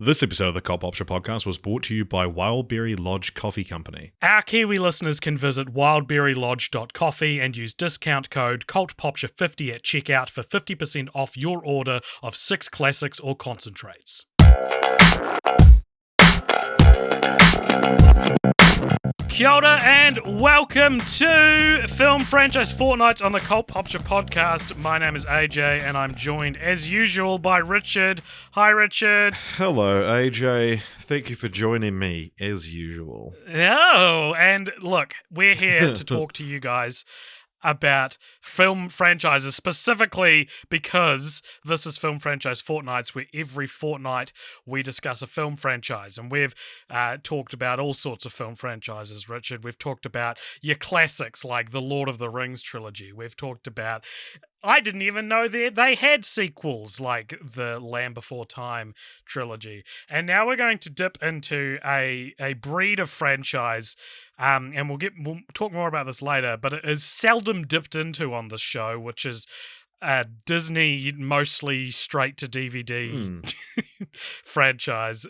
This episode of the Cult Popture Podcast was brought to you by Wildberry Lodge Coffee Company. Our Kiwi listeners can visit wildberrylodge.coffee and use discount code CULTPOPTURE50 at checkout for 50% off your order of 6 classics or concentrates. Kia ora and welcome to Film Franchise Fortnights on the Cult Popture Podcast. My name is AJ and I'm joined as usual by Richard. Hi Richard. Hello, AJ. Thank you for joining me as usual. Oh, and look, we're here to talk to you guys about film franchises, specifically because this is Film Franchise Fortnights, where every fortnight we discuss a film franchise. And we've talked about all sorts of film franchises, Richard. We've talked about your classics like the Lord of the Rings trilogy. We've talked about, I didn't even know they had sequels like the Land Before Time trilogy. And now we're going to dip into a breed of franchise, and we'll talk more about this later, but it is seldom dipped into on this show, which is Disney mostly straight to DVD franchise,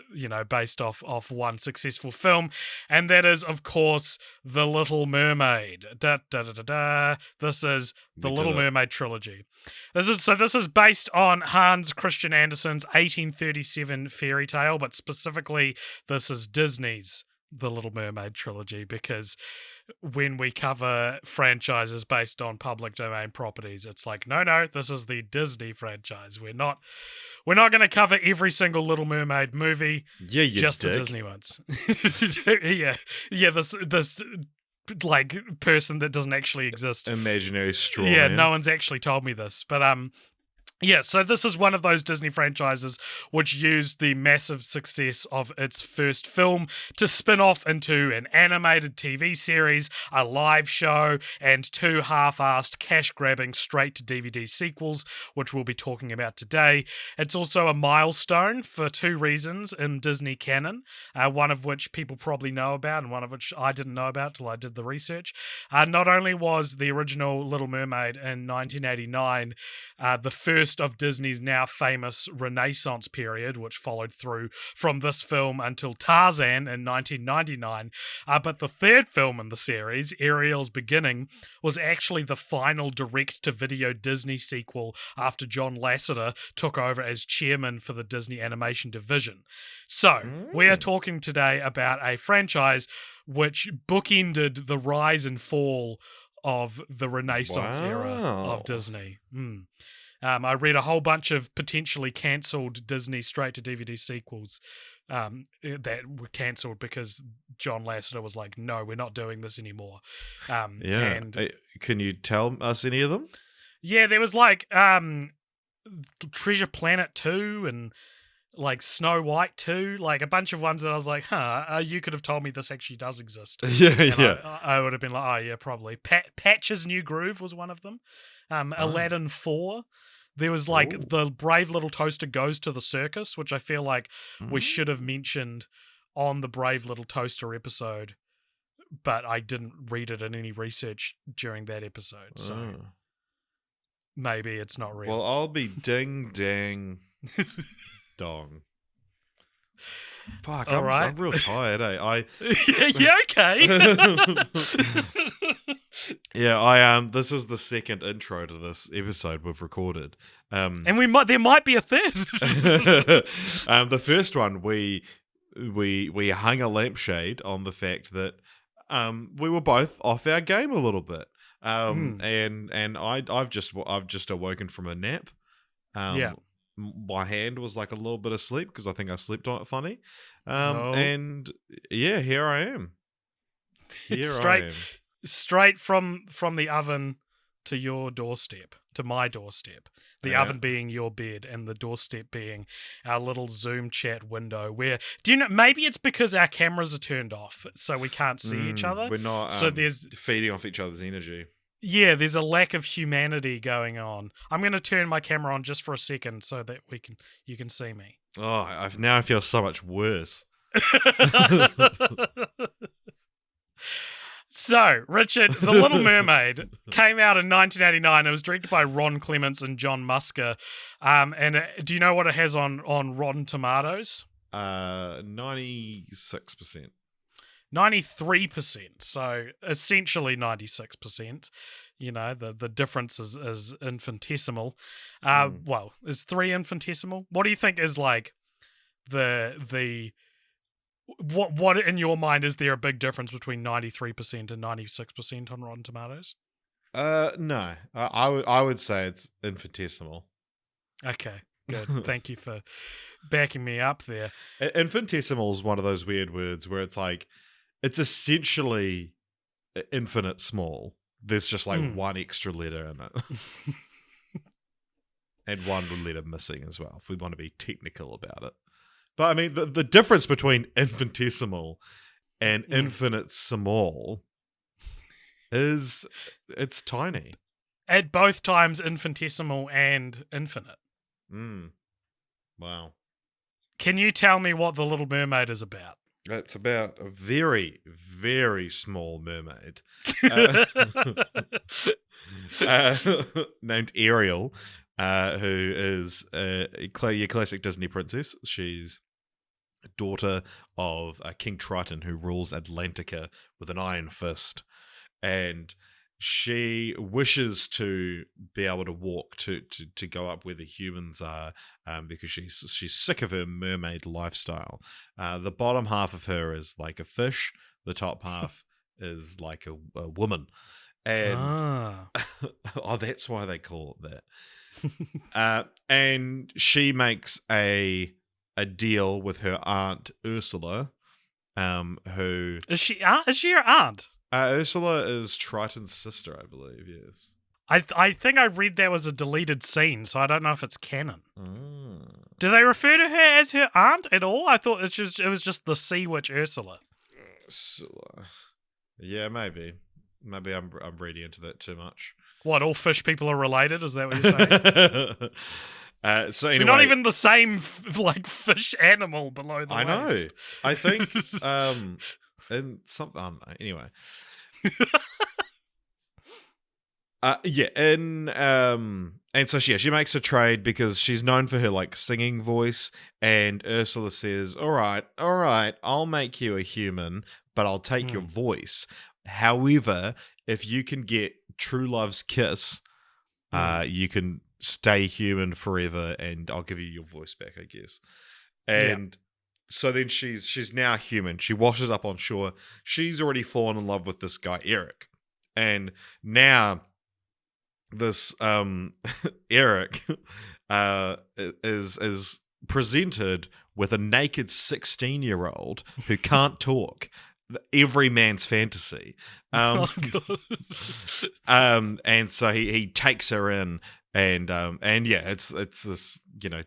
based off one successful film, and that is, of course, The Little Mermaid. This is the Little Mermaid trilogy. This is based on Hans Christian Andersen's 1837 fairy tale, but specifically this is Disney's The Little Mermaid trilogy, because when we cover franchises based on public domain properties, it's like, no, this is the Disney franchise. We're not going to cover every single Little Mermaid movie. Yeah, just dick. The Disney ones. yeah. This like person that doesn't actually exist. Imaginary straw. Yeah, man. no one's actually told me this, but yeah, so this is one of those Disney franchises which used the massive success of its first film to spin off into an animated TV series, a live show, and 2 half-assed cash-grabbing straight-to-DVD sequels, which we'll be talking about today. It's also a milestone for 2 reasons in Disney canon, one of which people probably know about and one of which I didn't know about till I did the research. Not only was the original Little Mermaid in 1989 the first of Disney's now famous Renaissance period, which followed through from this film until Tarzan in 1999. But the third film in the series, Ariel's Beginning, was actually the final direct-to-video Disney sequel after John Lasseter took over as chairman for the Disney Animation Division. So, we are talking today about a franchise which bookended the rise and fall of the Renaissance era of Disney. I read a whole bunch of potentially cancelled Disney straight-to-DVD sequels that were cancelled because John Lasseter was like, no, we're not doing this anymore. And can you tell us any of them? Yeah, there was like Treasure Planet 2 and like Snow White 2, like a bunch of ones that I was like, you could have told me this actually does exist. I would have been like, oh yeah, probably. Patch's New Groove was one of them. Aladdin 4. There was like The Brave Little Toaster Goes to the Circus, which I feel like we should have mentioned on the Brave Little Toaster episode, but I didn't read it in any research during that episode, so maybe it's not real. Well, I'll be ding dang dong. Fuck, I'm real tired, eh? Yeah, okay. Yeah, this is the second intro to this episode we've recorded. And there might be a third. The first one we hung a lampshade on the fact that we were both off our game a little bit. And I've just awoken from a nap. My hand was like a little bit asleep because I think I slept on it funny. And yeah, here I am. Straight from the oven to your doorstep, to my doorstep. The oven being your bed and the doorstep being our little Zoom chat window where, maybe it's because our cameras are turned off so we can't see each other. We're not there's feeding off each other's energy. Yeah, there's a lack of humanity going on. I'm going to turn my camera on just for a second so that you can see me. Oh, now I feel so much worse. So, Richard, The Little Mermaid came out in 1989. It was directed by Ron Clements and John Musker. And do you know what it has on Rotten Tomatoes? 96%. 93%. So essentially 96%. You know, the difference is infinitesimal. Well, is 3 infinitesimal? What do you think is like the what in your mind, is there a big difference between 93% and 96% on Rotten Tomatoes? No. I would say it's infinitesimal. Okay, good. Thank you for backing me up there. Infinitesimal is one of those weird words where it's like, it's essentially infinite small. There's just like one extra letter in it. And one letter missing as well, if we want to be technical about it. But I mean, the difference between infinitesimal and infinite small is, it's tiny. At both times, infinitesimal and infinite. Wow. Can you tell me what The Little Mermaid is about? It's about a very, very small mermaid named Ariel, who is your classic Disney princess. She's daughter of King Triton, who rules Atlantica with an iron fist. And she wishes to be able to walk to go up where the humans are, because she's sick of her mermaid lifestyle. The bottom half of her is like a fish. The top half is like a woman. And oh, that's why they call it that. And she makes a deal with her aunt Ursula, who is she your aunt? Ursula is Triton's sister, I believe. Yes. I think I read there was a deleted scene, so I don't know if it's canon. Do they refer to her as her aunt at all? I thought it was just the sea witch Ursula. Ursula. Yeah, maybe. Maybe I'm reading into that too much. What, all fish people are related? Is that what you're saying? So anyway, we're not even the same like fish animal below the waist. I know. I think and something, I don't know. Anyway. And so she makes a trade because she's known for her like singing voice, and Ursula says, all right, I'll make you a human, but I'll take your voice. However, if you can get true love's kiss, you can stay human forever, and I'll give you your voice back, I guess. And so then she's now human. She washes up on shore. She's already fallen in love with this guy, Eric. And now this Eric is presented with a naked 16-year-old who can't talk. Every man's fantasy. And so he takes her in, and it's this,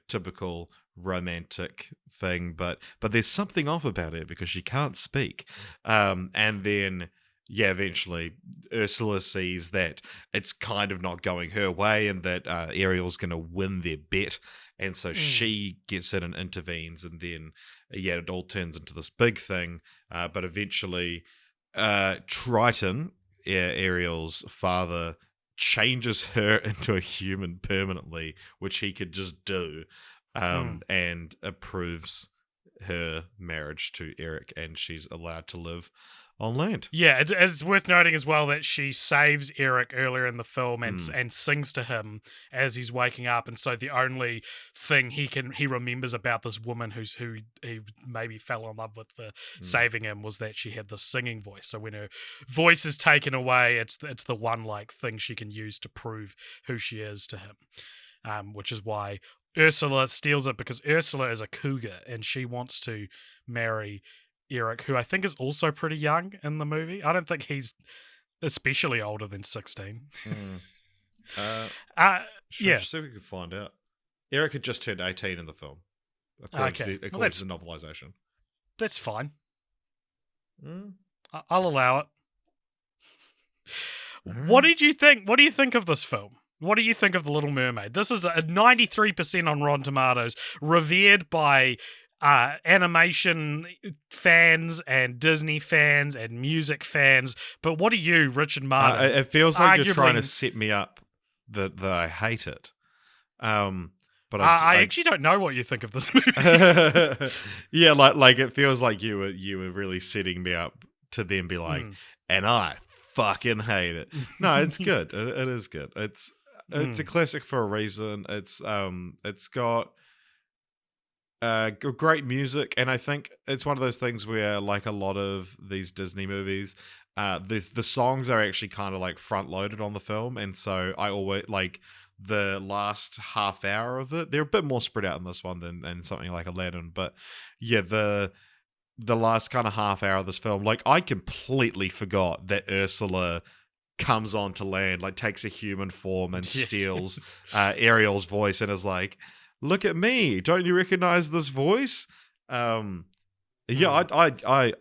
typical romantic thing, but there's something off about it because she can't speak. And then eventually Ursula sees that it's kind of not going her way, and that Ariel's going to win their bet, and so she gets in and intervenes, and then it all turns into this big thing. But eventually, Triton, Ariel's father, changes her into a human permanently, which he could just do, and approves her marriage to Eric, and she's allowed to live on land. Yeah, it's worth noting as well that she saves Eric earlier in the film and sings to him as he's waking up, and so the only thing he remembers about this woman who he maybe fell in love with for saving him was that she had this singing voice. So when her voice is taken away, it's the one like thing she can use to prove who she is to him, which is why Ursula steals it, because Ursula is a cougar and she wants to marry Eric, who I think is also pretty young in the movie. I don't think he's especially older than 16. See if we can find out. Eric had just turned 18 in the film, according to the novelization. That's fine. I'll allow it. What did you think? What do you think of this film? What do you think of The Little Mermaid? This is a 93% on Rotten Tomatoes, revered by animation fans and Disney fans and music fans. But what do you, Richard Martin? It feels like you're trying to set me up that I hate it. but I actually don't know what you think of this movie. yeah, like it feels like you were really setting me up to then be like, and I fucking hate it. No, it's good. It is good. It's a classic for a reason. It's got great music, and I think it's one of those things where, like a lot of these Disney movies, the songs are actually kind of like front loaded on the film, and so I always like the last half hour of it. They're a bit more spread out in this one than something like Aladdin, but yeah, the last kind of half hour of this film, like I completely forgot that Ursula comes onto land, like takes a human form and steals Ariel's voice and is like, "Look at me! Don't you recognize this voice?" Yeah, I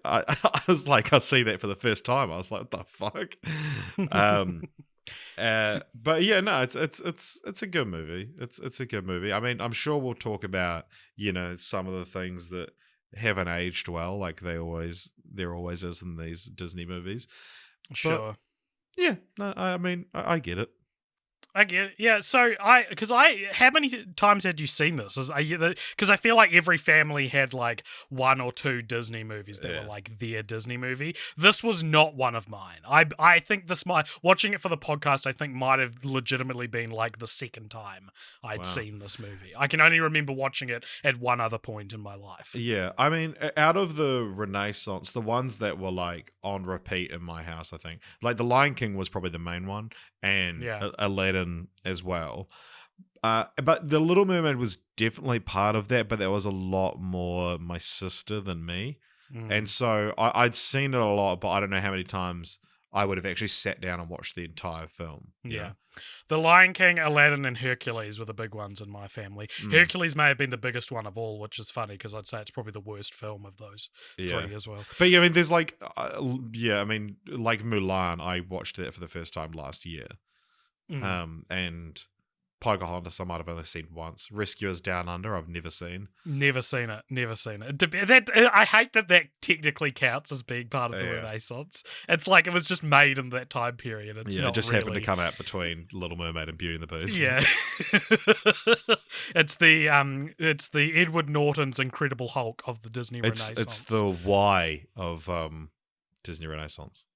was like, I see that for the first time. I was like, "What the fuck?" But yeah, no, it's a good movie. It's a good movie. I mean, I'm sure we'll talk about some of the things that haven't aged well, like there always is in these Disney movies. Sure. But yeah, no, I mean, I get it. I get it. Yeah, so how many times had you seen this? Because I feel like every family had like one or two Disney movies that were like their Disney movie. This was not one of mine. I think watching it for the podcast, I think might have legitimately been like the second time I'd seen this movie. I can only remember watching it at one other point in my life. Yeah, I mean, out of the Renaissance, the ones that were like on repeat in my house, I think, like The Lion King was probably the main one, and Aladdin as well. But The Little Mermaid was definitely part of that, but there was a lot more my sister than me. And so I'd seen it a lot, but I don't know how many times I would have actually sat down and watched the entire film. Yeah. The Lion King, Aladdin, and Hercules were the big ones in my family. Hercules may have been the biggest one of all, which is funny because I'd say it's probably the worst film of those three as well. But yeah, I mean, there's like, I mean, like Mulan, I watched that for the first time last year. And Pocahontas I might have only seen once. Rescuers Down Under I've never seen. Never seen it. I hate that technically counts as being part of the Renaissance. It's like it was just made in that time period. It just happened to come out between Little Mermaid and Beauty and the Beast. Yeah. it's the Edward Norton's Incredible Hulk of the Disney Renaissance. It's the Y of Disney Renaissance.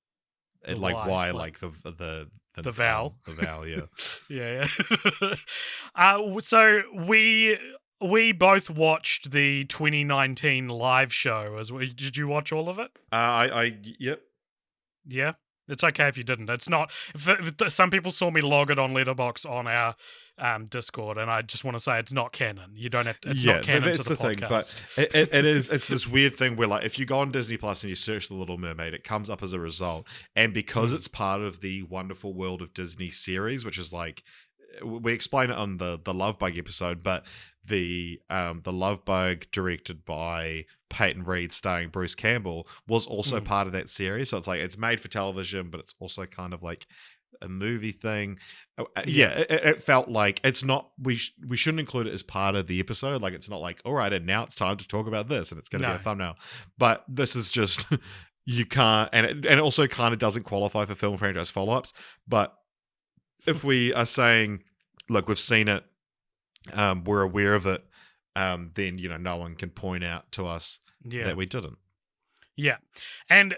The vowel. The vowel, yeah. yeah. So we both watched the 2019 live show. Did you watch all of it? Yep. Yeah. It's okay if you didn't. It's not. Some people saw me log it on Letterboxd on our Discord, and I just want to say it's not canon. You don't have to. It's not canon to the podcast. Thing, but it is. It's this weird thing where, like, if you go on Disney Plus and you search The Little Mermaid, it comes up as a result, and because it's part of the Wonderful World of Disney series, which is like we explain it on the Love Bug episode, but the Love Bug directed by Peyton Reed starring Bruce Campbell was also part of that series. So it's like it's made for television, but it's also kind of like a movie thing. It felt like it's not. We shouldn't include it as part of the episode. Like it's not like, all right, and now it's time to talk about this, and it's going to be a thumbnail. But this is just you can't, and it also kind of doesn't qualify for film franchise follow-ups. But if we are saying, look, we've seen it, we're aware of it, then no one can point out to us that we didn't. Yeah, and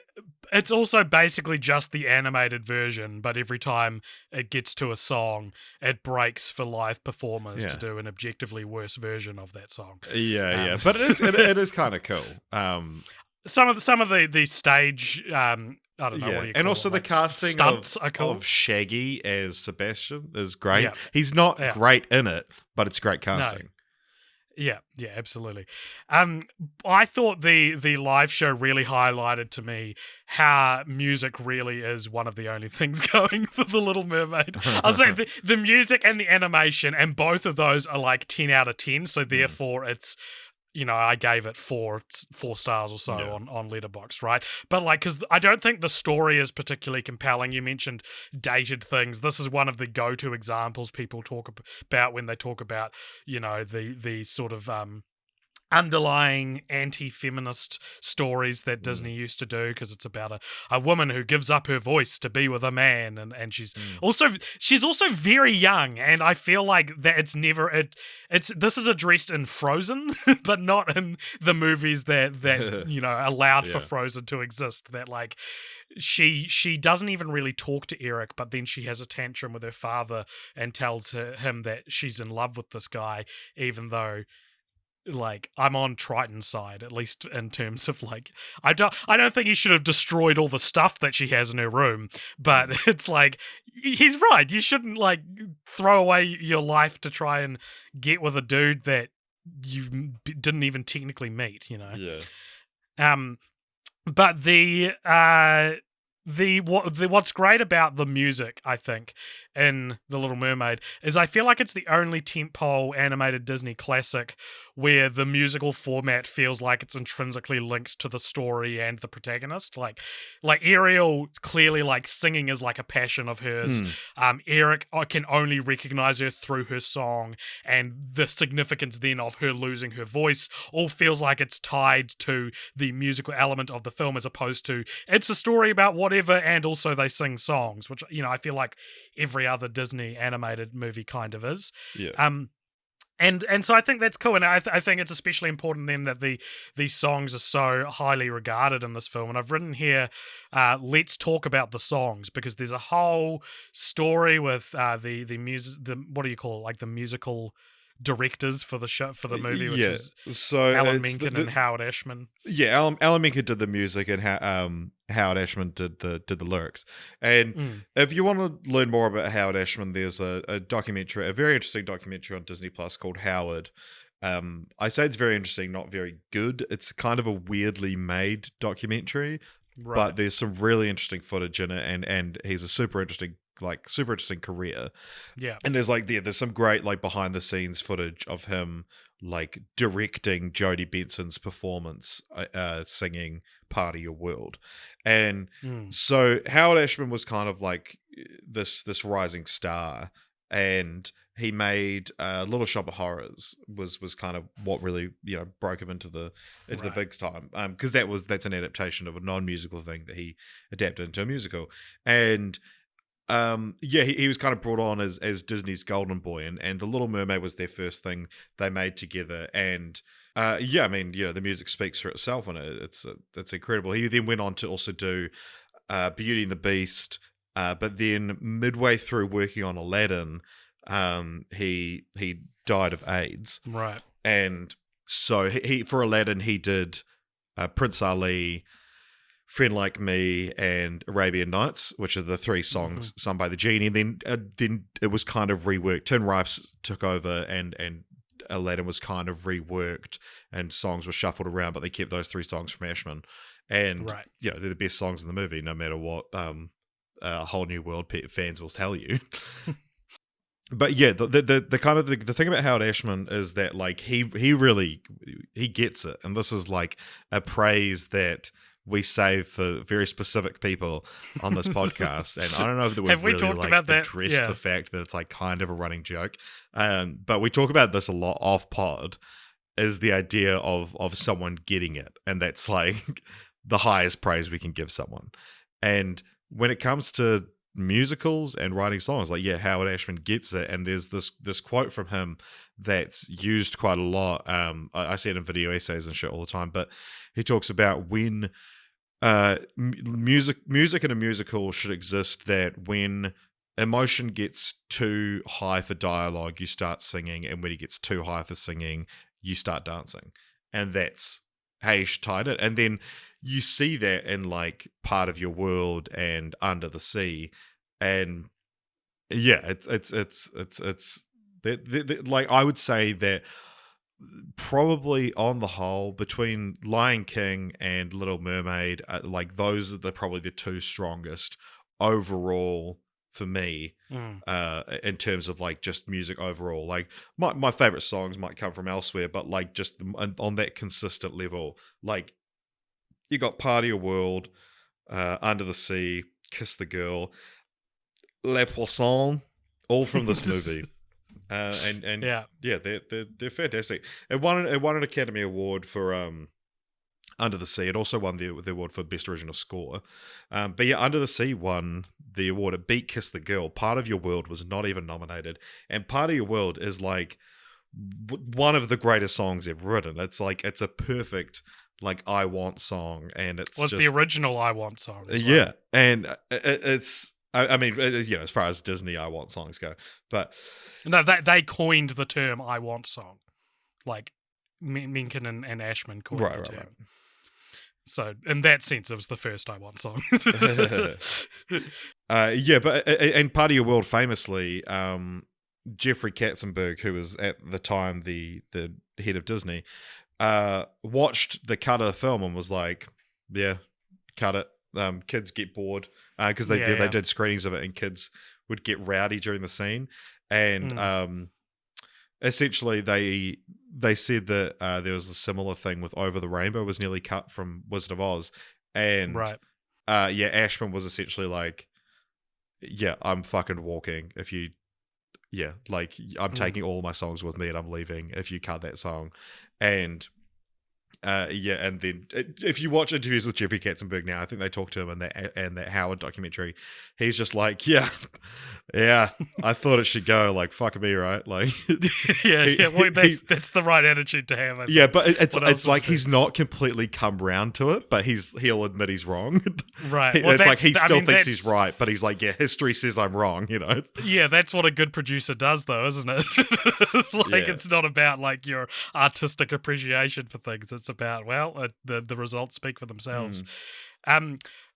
it's also basically just the animated version, but every time it gets to a song, it breaks for live performers to do an objectively worse version of that song. But it is kind of cool. Some of the stage, I don't know what you call and also it, the casting stunts are cool. of Shaggy as Sebastian is great. Yeah. He's not great in it, but it's great casting. No. Yeah, absolutely. I thought the live show really highlighted to me how music really is one of the only things going for The Little Mermaid. I was like, the music and the animation, and both of those are like 10 out of 10, so therefore it's, I gave it four stars or so on Letterboxd, right? But like, because I don't think the story is particularly compelling. You mentioned dated things. This is one of the go-to examples people talk about when they talk about, the sort of underlying anti-feminist stories that Disney used to do, because it's about a woman who gives up her voice to be with a man, and she's also very young, and I feel like that it's this is addressed in Frozen but not in the movies that allowed for Frozen to exist, that like she doesn't even really talk to Eric, but then she has a tantrum with her father and tells him that she's in love with this guy, even though, like, I'm on Triton's side, at least in terms of, like, I don't think he should have destroyed all the stuff that she has in her room, but it's like, he's right. You shouldn't, like, throw away your life to try and get with a dude that you didn't even technically meet, you know? Yeah. But what's great about the music, I think, in The Little Mermaid is I feel like it's the only tentpole animated Disney classic where the musical format feels like it's intrinsically linked to the story and the protagonist. Like Ariel clearly, like, singing is like a passion of hers. Eric, I can only recognize her through her song, and the significance then of her losing her voice all feels like it's tied to the musical element of the film, as opposed to it's a story about whatever, and also they sing songs, which, I feel like every other Disney animated movie kind of is. Yeah. And so I think that's cool, and I think it's especially important then that these songs are so highly regarded in this film. And I've written here, let's talk about the songs, because there's a whole story with the music, what do you call it, like the musical directors for the show, for the movie, which is so Alan Menken and Howard Ashman. Yeah, Alan Menken did the music, and Howard Ashman did the lyrics. And if you want to learn more about Howard Ashman, there's a documentary, a very interesting documentary on Disney Plus called Howard. I say it's very interesting, not very good. It's kind of a weirdly made documentary, but there's some really interesting footage in it, and he's a super interesting career. Yeah. And there's some great, like, behind the scenes footage of him, like, directing Jodie Benson's performance singing Part of Your World. And so Howard Ashman was kind of like this rising star, and he made Little Shop of Horrors was kind of what really broke him into the big time, because that's an adaptation of a non-musical thing that he adapted into a musical. And he was kind of brought on as Disney's golden boy, and The Little Mermaid was their first thing they made together. And the music speaks for itself, and it's incredible. He then went on to also do Beauty and the Beast, but then midway through working on Aladdin, he died of AIDS. Right. And so he for Aladdin he did Prince Ali, Friend Like Me, and Arabian Nights, which are the three songs sung by the genie. And then it was kind of reworked. Tim Rice took over, and Aladdin was kind of reworked, and songs were shuffled around, but they kept those three songs from Ashman. And they're the best songs in the movie, no matter what A Whole New World fans will tell you. But yeah, the kind of the thing about Howard Ashman is that, like, he really gets it, and this is like a praise that we save for very specific people on this podcast. And I don't know if we've really talked about that? Addressed the fact that it's like kind of a running joke, but we talk about this a lot off pod, is the idea of someone getting it, and that's like the highest praise we can give someone. And when it comes to musicals and writing songs, like, Howard Ashman gets it. And there's this quote from him that's used quite a lot. I see it in video essays and shit all the time, but he talks about when music in a musical should exist, that when emotion gets too high for dialogue, you start singing, and when it gets too high for singing, you start dancing. And that's how you should tie it. And then you see that in, like, Part of Your World and Under the Sea. And it's like, I would say that probably on the whole, between Lion King and Little Mermaid, like, those are probably the two strongest overall for me, in terms of, like, just music overall. Like, my favorite songs might come from elsewhere, but, like, just on that consistent level, like, you got Part of Your World, Under the Sea, Kiss the Girl, Les Poissons, all from this movie. And Yeah. they're fantastic. It won an Academy Award for Under the Sea. It also won the award for Best Original Score. But yeah, Under the Sea won the award. It beat Kiss the Girl. Part of Your World was not even nominated, and Part of Your World is like one of the greatest songs ever written. It's like it's a perfect like I Want song, and it's Was just, the original I Want song. As well. yeah, and it's. I mean, as far as Disney I Want songs go, but No, they coined the term "I Want" song, like Menken and Ashman coined the term. Right. So, in that sense, it was the first "I Want" song. And Part of Your World famously, Jeffrey Katzenberg, who was at the time the head of Disney, watched the cut of the film and was like, "Yeah, cut it. Kids get bored because they did screenings of it, and kids would get rowdy during the scene." And essentially, they said that there was a similar thing with Over the Rainbow was nearly cut from Wizard of Oz, and Ashman was essentially like, "Yeah, I'm fucking walking. If you, I'm taking all my songs with me and I'm leaving if you cut that song," and. And then if you watch interviews with Jeffrey Katzenberg now, I think they talk to him in that Howard documentary. He's just like, yeah, I thought it should go. Like, fuck me, right? Like, well, that's the right attitude to have. But it's like he's not completely come round to it, but he'll admit he's wrong. Right. Well, it's like he still thinks he's right, but he's like, yeah, history says I'm wrong. You know. Yeah, that's what a good producer does, though, isn't it? It's like it's not about like your artistic appreciation for things. It's about the results speak for themselves.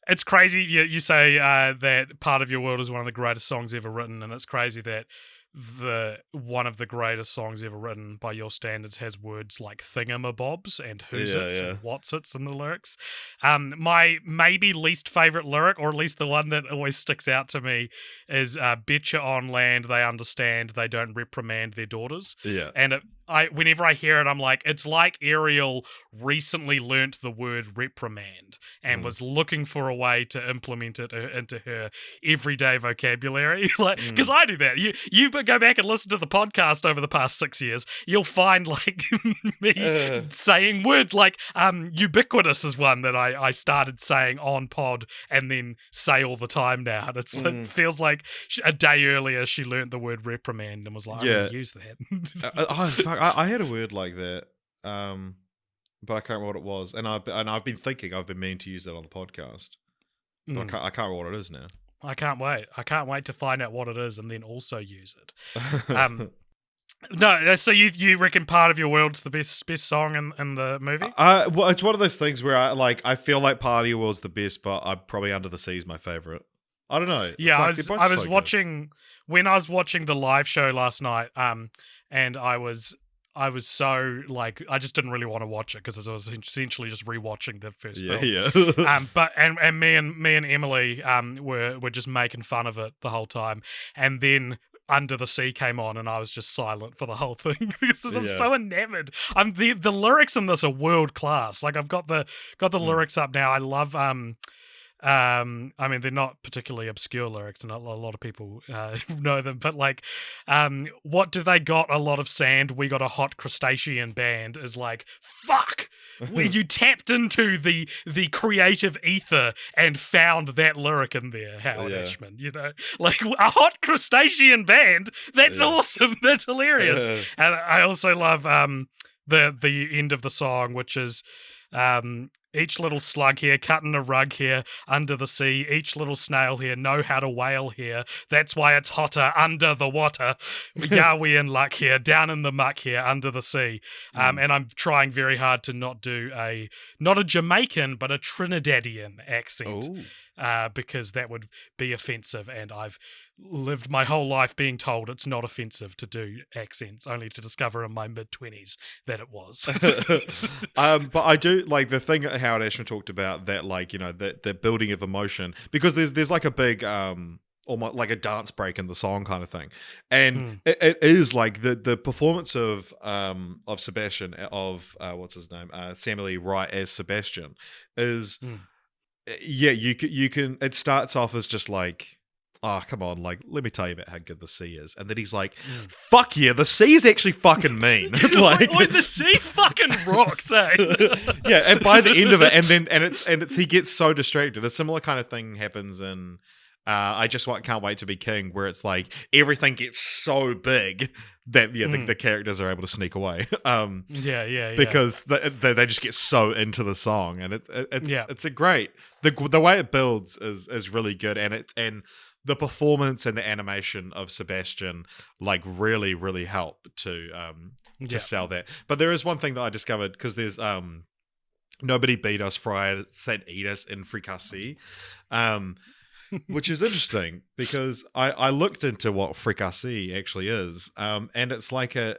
It's crazy. You say that Part of Your World is one of the greatest songs ever written, and it's crazy that one of the greatest songs ever written by your standards has words like thingamabobs and who's it's and what's it's in the lyrics. My maybe least favorite lyric, or at least the one that always sticks out to me, is "Betcha on land they understand, they don't reprimand their daughters." And whenever I hear it, I'm like, it's like Ariel recently learnt the word reprimand and was looking for a way to implement it into her everyday vocabulary. Because I do that. You go back and listen to the podcast over the past 6 years, you'll find like me saying words like ubiquitous is one that I started saying on pod and then say all the time now. And it feels like a day earlier she learnt the word reprimand and was like, I'm going to use that. I had a word like that, but I can't remember what it was, and I've been thinking I've been meaning to use that on the podcast, but I can't remember what it is now. I can't wait to find out what it is and then also use it. No, so you reckon Part of Your World's the best song in the movie? Well, it's one of those things where I feel like Part of Your World's the best, but I'm probably Under the Sea is my favorite. I don't know. Yeah, I was watching when I was watching the live show last night, and I was so like I just didn't really want to watch it because I was essentially just rewatching the first film. Yeah. But me and Emily were just making fun of it the whole time, and then Under the Sea came on, and I was just silent for the whole thing because I'm so enamored. The lyrics in this are world class. Like I've got the lyrics up now. I love I mean, they're not particularly obscure lyrics, and a lot of people know them. But like, what do they got? A lot of sand. We got a hot crustacean band. Is like, fuck. You tapped into the creative ether and found that lyric in there, Howard Ashman. You know, like a hot crustacean band. That's awesome. That's hilarious. And I also love the end of the song, which is each little slug here, cutting a rug here, under the sea, each little snail here, know how to whale here. That's why it's hotter under the water. Yeah, we in luck here, down in the muck here, under the sea. And I'm trying very hard to not do not a Jamaican, but a Trinidadian accent. Because that would be offensive, and I've lived my whole life being told it's not offensive to do accents, only to discover in my mid-20s that it was. But I do like the thing that Howard Ashman talked about, that like, you know, the building of emotion, because there's like a big almost like a dance break in the song kind of thing, and it is like the performance of Sebastian, of what's his name, Samuel E. Wright as Sebastian is. Yeah, you can. It starts off as just like oh, come on, like, let me tell you about how good the sea is. And then he's like, fuck yeah, the sea's actually fucking mean. Like, the sea fucking rocks, eh? Yeah, and by the end of it, and it's he gets so distracted. A similar kind of thing happens in I Just Can't Wait to Be King, where it's like everything gets so big that the characters are able to sneak away. Because they just get so into the song, and it's a great the way it builds is really good, and the performance and the animation of Sebastian like really really help to sell that. But there is one thing that I discovered, because there's Nobody Beat Us, Fried Saint Eat Us in Fricassee. Which is interesting, because I looked into what fricassee actually is, and it's like a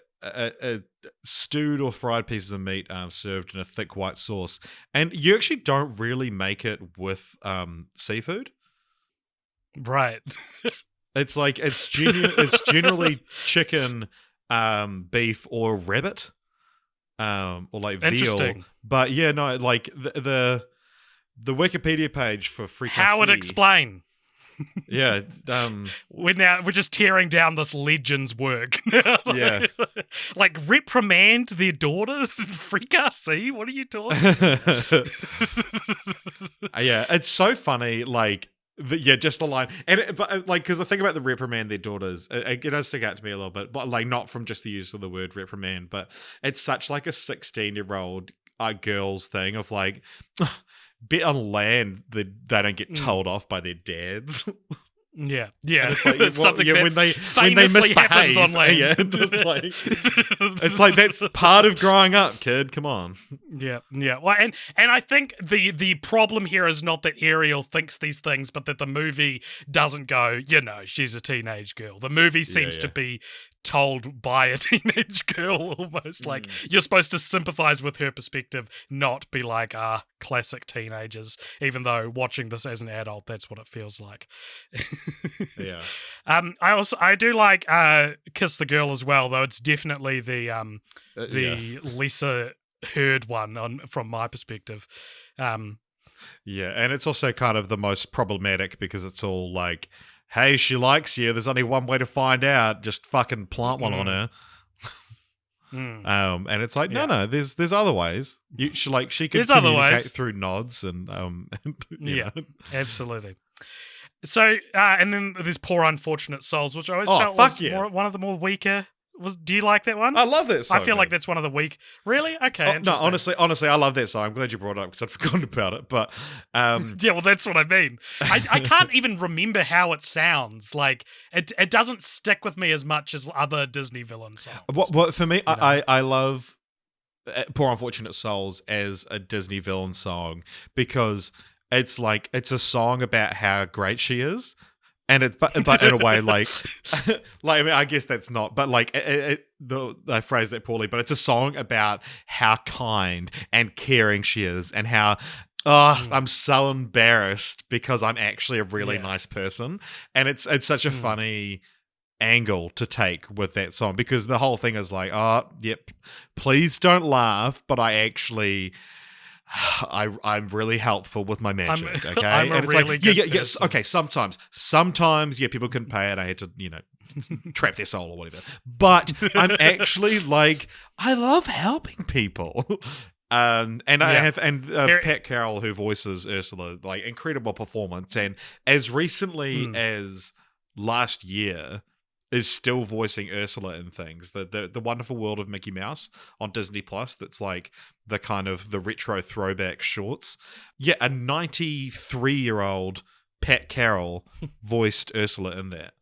stewed or fried pieces of meat served in a thick white sauce, and you actually don't really make it with seafood. Right. It's like it's generally chicken, beef, or rabbit, or like veal. But yeah, no, like the Wikipedia page for fricassee. How would explain? Yeah, we're just tearing down this legend's work. Yeah, like reprimand their daughters in fricassee. What are you talking? Yeah, it's so funny. Like, just the line, but because the thing about the reprimand their daughters, it does stick out to me a little bit, but like not from just the use of the word reprimand, but it's such like a 16-year-old girl's thing of like. Bit on land that they don't get told off by their dads. Yeah. It's like, something when they misbehave on land. Yeah, it's like that's part of growing up, kid. Come on. Yeah. Well, and I think the problem here is not that Ariel thinks these things, but that the movie doesn't go, she's a teenage girl. The movie seems to be told by a teenage girl almost. Like, you're supposed to sympathize with her perspective, not be like, classic teenagers, even though watching this as an adult, that's what it feels like. Yeah. I do like Kiss the Girl as well, though it's definitely the lesser heard one from my perspective. Yeah, and it's also kind of the most problematic, because it's all like, hey, she likes you, there's only one way to find out, just fucking plant one on her. And it's like, no, there's other ways. She can communicate through nods and you know. Absolutely. So and then there's Poor Unfortunate Souls, which I always felt was one of the more weaker. Do you like that one? I love that song. I feel like that's one of the weak. Really? Okay. No, honestly, I love that song. I'm glad you brought it up, because I'd forgotten about it. But yeah, well, that's what I mean. I can't even remember how it sounds. Like it doesn't stick with me as much as other Disney villain songs. What for me, I love Poor Unfortunate Souls as a Disney villain song, because it's like it's a song about how great she is. And it's but in a way like I mean, I guess that's not, but like I phrase that poorly, but it's a song about how kind and caring she is, and how I'm so embarrassed because I'm actually a really nice person, and it's such a funny angle to take with that song, because the whole thing is like, please don't laugh, but I actually. I'm really helpful with my magic, okay? And it's really like, yes, okay, sometimes, people can pay it. I had to, trap their soul or whatever. But I'm actually like, I love helping people. Pat Carroll, who voices Ursula, like, incredible performance. And as recently as last year, is still voicing Ursula in things. The Wonderful World of Mickey Mouse on Disney Plus, that's like the kind of the retro throwback shorts. Yeah, a 93-year-old Pat Carroll voiced Ursula in that.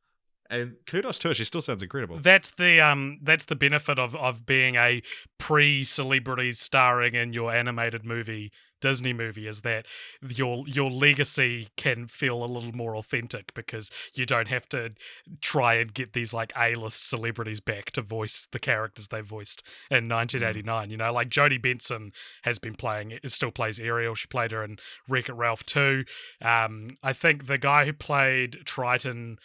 And kudos to her, she still sounds incredible. That's the benefit of being a pre-celebrities starring in your animated movie, Disney movie, is that your legacy can feel a little more authentic, because you don't have to try and get these like A-list celebrities back to voice the characters they voiced in 1989. Like Jodie Benson still plays Ariel. She played her in Wreck-It Ralph 2. I think the guy who played Triton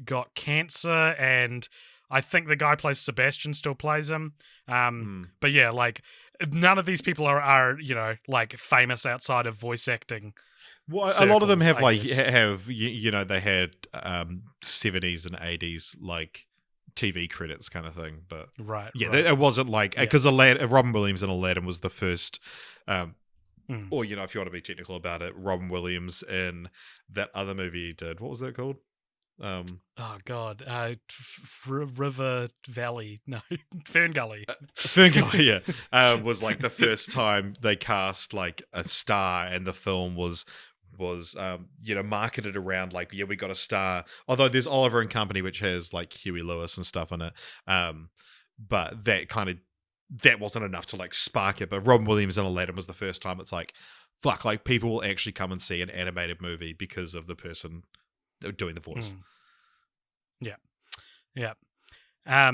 got cancer, and I think the guy who plays Sebastian still plays him. But yeah, like, none of these people are like famous outside of voice acting. Well, a lot of them have circles, I guess. they had 70s and 80s like TV credits kind of thing, but Right, yeah, right. it wasn't like Yeah. because Robin Williams in Aladdin was the first, Mm. or if you want to be technical about it, Robin Williams in that other movie he did. What was that called? Oh God, River Valley, no, Fern Gully. Ferngully, yeah, was like the first time they cast like a star, and the film was marketed around like, we got a star. Although there's Oliver and Company, which has like Huey Lewis and stuff in it, but that wasn't enough to like spark it. But Robin Williams in Aladdin was the first time it's like, fuck, like people will actually come and see an animated movie because of the person doing the voice. Yeah, yeah.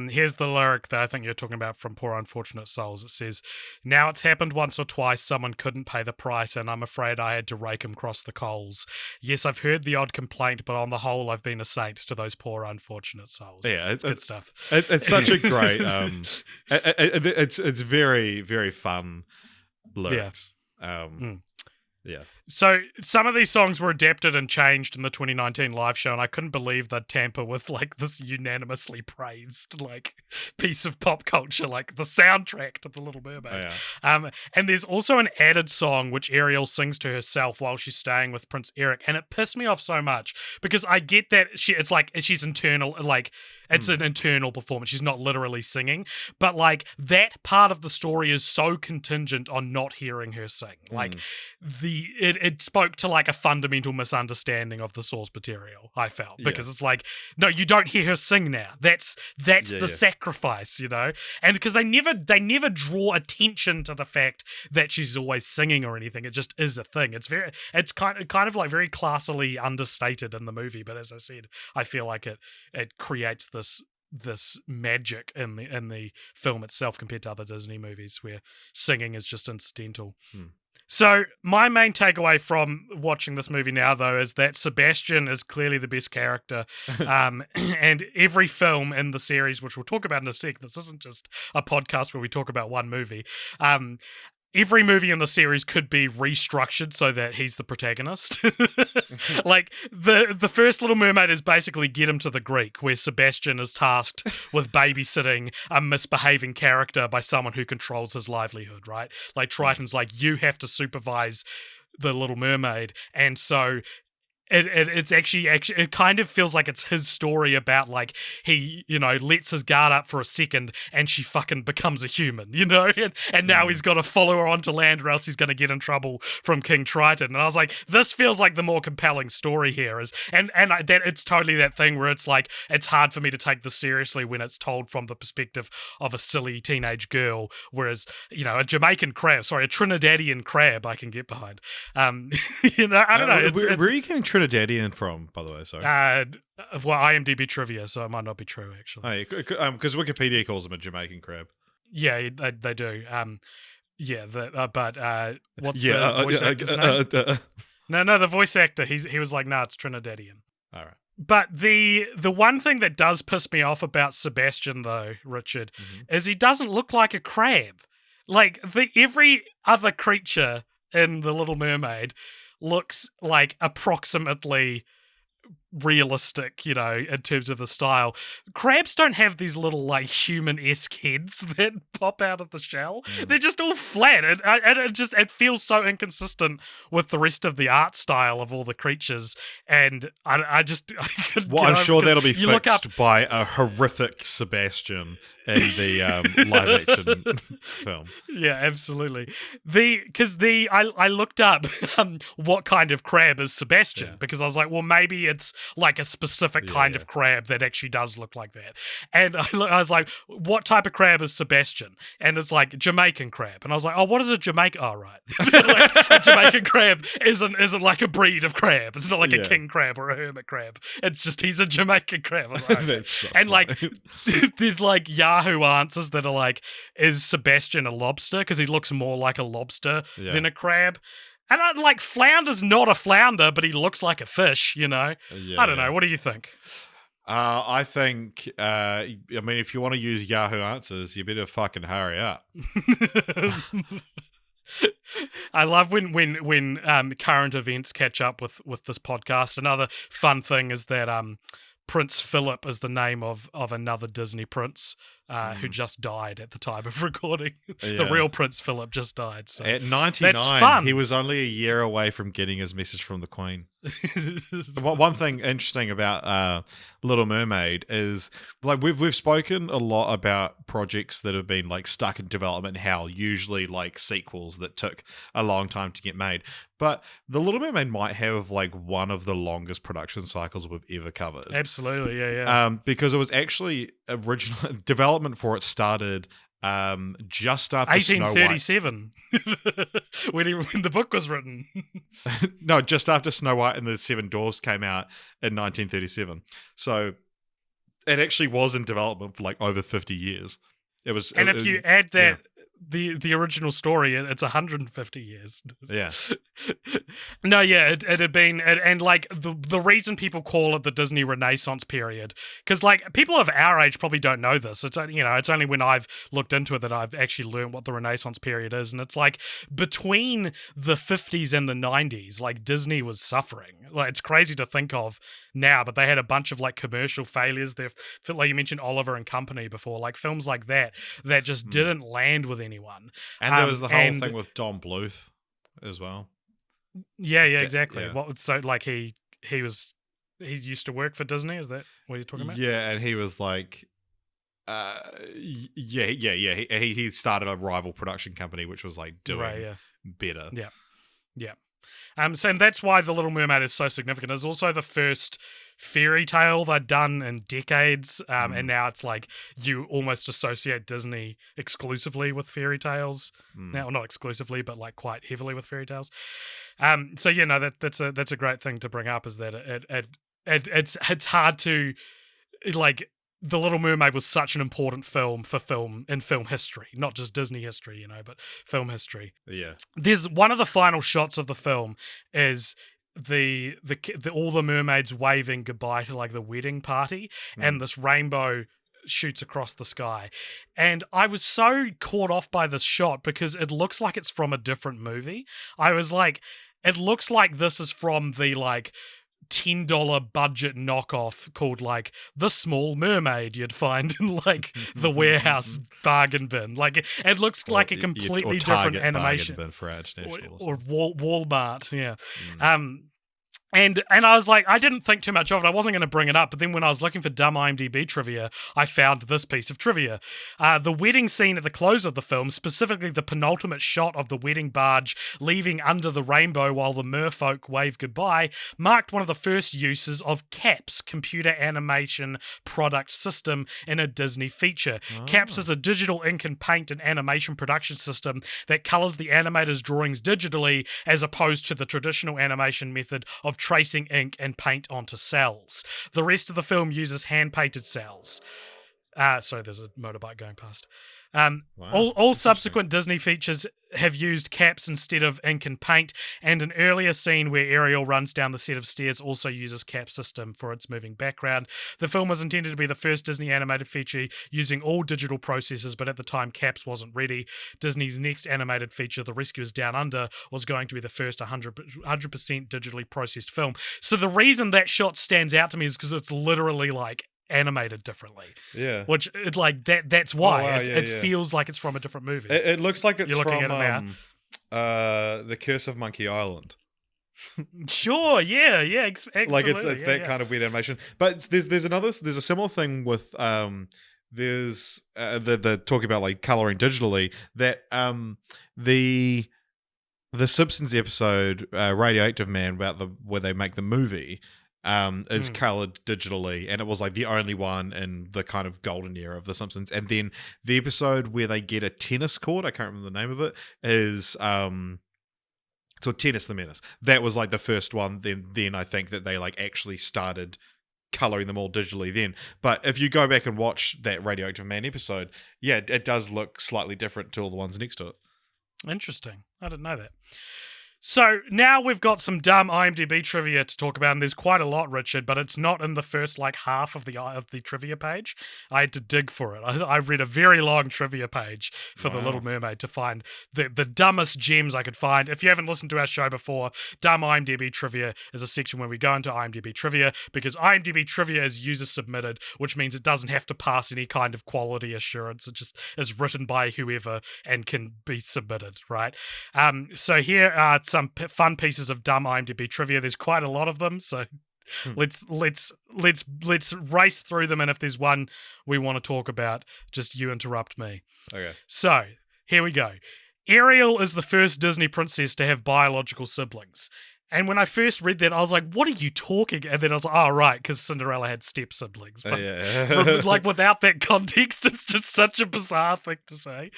Here's the lyric that I think you're talking about from Poor Unfortunate Souls. It says, "Now it's happened once or twice, someone couldn't pay the price, and I'm afraid I had to rake 'em across the coals. Yes, I've heard the odd complaint, but on the whole, I've been a saint to those poor unfortunate souls." Yeah, it's good stuff. It's such a great, it's very, very fun lyrics. Yeah. So some of these songs were adapted and changed in the 2019 live show, and I couldn't believe they'd tamper with like this unanimously praised like piece of pop culture, like the soundtrack to The Little Mermaid. And there's also an added song which Ariel sings to herself while she's staying with Prince Eric, and it pissed me off so much because I get that it's like she's internal, like it's an internal performance. She's not literally singing, but like that part of the story is so contingent on not hearing her sing. Like it spoke to like a fundamental misunderstanding of the source material, I felt, because it's like, no, you don't hear her sing now. That's the sacrifice, and because they never draw attention to the fact that she's always singing or anything. It just is a thing. It's kind of like very classily understated in the movie, but as I said, I feel like it creates this magic in the film itself compared to other Disney movies where singing is just incidental. So my main takeaway from watching this movie now, though, is that Sebastian is clearly the best character. And every film in the series, which we'll talk about in a sec, this isn't just a podcast where we talk about one movie. Every movie in the series could be restructured so that he's the protagonist. Like the first Little Mermaid is basically Get Him to the Greek, where Sebastian is tasked with babysitting a misbehaving character by someone who controls his livelihood, right? Like Triton's like, you have to supervise the Little Mermaid, and so it's actually it kind of feels like it's his story about like he lets his guard up for a second and she fucking becomes a human, and now he's got to follow her onto land or else he's going to get in trouble from King Triton. And I was like, this feels like the more compelling story here and that it's totally that thing where it's like it's hard for me to take this seriously when it's told from the perspective of a silly teenage girl, whereas a Trinidadian crab I can get behind. I don't know. Where are you getting Trinidadian from, by the way? Sorry. Well, IMDb trivia, so it might not be true, actually. Because Wikipedia calls them a Jamaican crab. Yeah, they do. What's the voice actor's name? No, the voice actor, he was like, it's Trinidadian. All right. But the one thing that does piss me off about Sebastian, though, Richard, is he doesn't look like a crab. Like, every other creature in The Little Mermaid looks like approximately realistic, in terms of the style. Crabs don't have these little like human-esque heads that pop out of the shell. They're just all flat, and it feels so inconsistent with the rest of the art style of all the creatures. And I couldn't. Well, I'm sure that'll be fixed by a horrific Sebastian in the live action film. Yeah, absolutely. I looked up what kind of crab is Sebastian, because I was like, well, maybe it's like a specific kind of crab that actually does look like that. And I was like, what type of crab is Sebastian? And it's like Jamaican crab. And I was like, oh, what is a Jamaican? Oh, right. Like, a Jamaican crab isn't like a breed of crab. It's not like a king crab or a hermit crab. It's just he's a Jamaican crab. I was like, okay. That's so and funny. Like there's like Yahoo answers that are like, is Sebastian a lobster? Because he looks more like a lobster than a crab. And flounder's not a flounder, but he looks like a fish, I don't know. What do you think? I think, if you want to use Yahoo Answers, you better fucking hurry up. I love when current events catch up with this podcast. Another fun thing is that Prince Philip is the name of another Disney prince who just died at the time of recording. The real Prince Philip just died. So at 99, that's fun. he was only a year away from getting his message from the Queen. One thing interesting about Little Mermaid is like we've spoken a lot about projects that have been like stuck in development hell, usually like sequels that took a long time to get made. But The Little Mermaid might have like one of the longest production cycles we've ever covered. Absolutely, yeah. Because it was actually original development for it started just after 1837 when the book was written. No, just after Snow White and the Seven Dwarfs came out in 1937. So it actually was in development for like over 50 years. It was, and if you add that the original story, it's 150 years. Yeah. No, yeah, it had been, and like the reason people call it the Disney Renaissance period, because like people of our age probably don't know this. It's it's only when I've looked into it that I've actually learned what the Renaissance period is, and it's like between the 50s and the 90s, like Disney was suffering. Like it's crazy to think of now, but they had a bunch of like commercial failures. They, like you mentioned Oliver and Company before, like films like that just didn't land with anyone. And there was the whole thing with Don Bluth as well. Yeah, exactly. Yeah. What? So like he used to work for Disney. Is that what you're talking about? Yeah, and he was like, He started a rival production company which was like doing better. Yeah. So and that's why The Little Mermaid is so significant. It's also the first fairy tale they'd done in decades, and now it's like you almost associate Disney exclusively with fairy tales now, well, not exclusively, but like quite heavily with fairy tales. So that's a great thing to bring up, is that it's hard to like. The Little Mermaid was such an important film for film history, not just Disney history, but film history. Yeah. There's one of the final shots of the film is the all the mermaids waving goodbye to like the wedding party, and this rainbow shoots across the sky. And I was so caught off by this shot because it looks like it's from a different movie. I was like, it looks like this is from the like $10 budget knockoff called like The Small Mermaid you'd find in like the warehouse bargain bin. Like it looks like a completely different animation bargain bin for our international or Walmart, yeah. And I was like, I didn't think too much of it. I wasn't going to bring it up. But then when I was looking for dumb IMDb trivia, I found this piece of trivia. The wedding scene at the close of the film, specifically the penultimate shot of the wedding barge leaving under the rainbow while the merfolk wave goodbye, marked one of the first uses of CAPS, Computer Animation Product System, in a Disney feature. CAPS is a digital ink and paint and animation production system that colors the animator's drawings digitally, as opposed to the traditional animation method of tracing ink and paint onto cells. The rest of the film uses hand-painted cells. Sorry, there's a motorbike going past. All subsequent Disney features have used caps instead of ink and paint, and an earlier scene where Ariel runs down the set of stairs also uses cap system for its moving background. The film was intended to be the first Disney animated feature using all digital processes, but at the time caps wasn't ready. Disney's next animated feature, The Rescuers Down Under, was going to be the first 100% digitally processed film. So the reason that shot stands out to me is because it's literally like animated differently. Yeah. Which it like that's why it yeah. feels like it's from a different movie. It looks like it's You're looking from at it now. The Curse of Monkey Island. Sure, yeah, absolutely. Like it's that kind of weird animation. But there's a similar thing with there's the talking about like coloring digitally, that the Simpsons episode Radioactive Man, about where they make the movie, is colored digitally, and it was like the only one in the kind of golden era of The Simpsons. And then the episode where they get a tennis court, I can't remember the name of it, is so Tennis the Menace. That was like the first one. Then I think that they like actually started coloring them all digitally then. But if you go back and watch that Radioactive Man episode, yeah, it does look slightly different to all the ones next to it. Interesting. I didn't know that. So now we've got some dumb IMDb trivia to talk about, and there's quite a lot, Richard, but it's not in the first half of the trivia page. I had to dig for it. I read a very long trivia page for The Little Mermaid to find the dumbest gems I could find. If you haven't listened to our show before, Dumb IMDb Trivia is a section where we go into IMDb Trivia, because IMDb Trivia is user submitted, which means it doesn't have to pass any kind of quality assurance. It just is written by whoever and can be submitted, right? So here are some fun pieces of dumb IMDb trivia. There's quite a lot of them, so let's race through them. And if there's one we want to talk about, just you interrupt me. Okay. So here we go. Ariel is the first Disney princess to have biological siblings. And when I first read that, I was like, what are you talking? And then I was like, oh, right, because Cinderella had step-siblings. But, but without that context, it's just such a bizarre thing to say.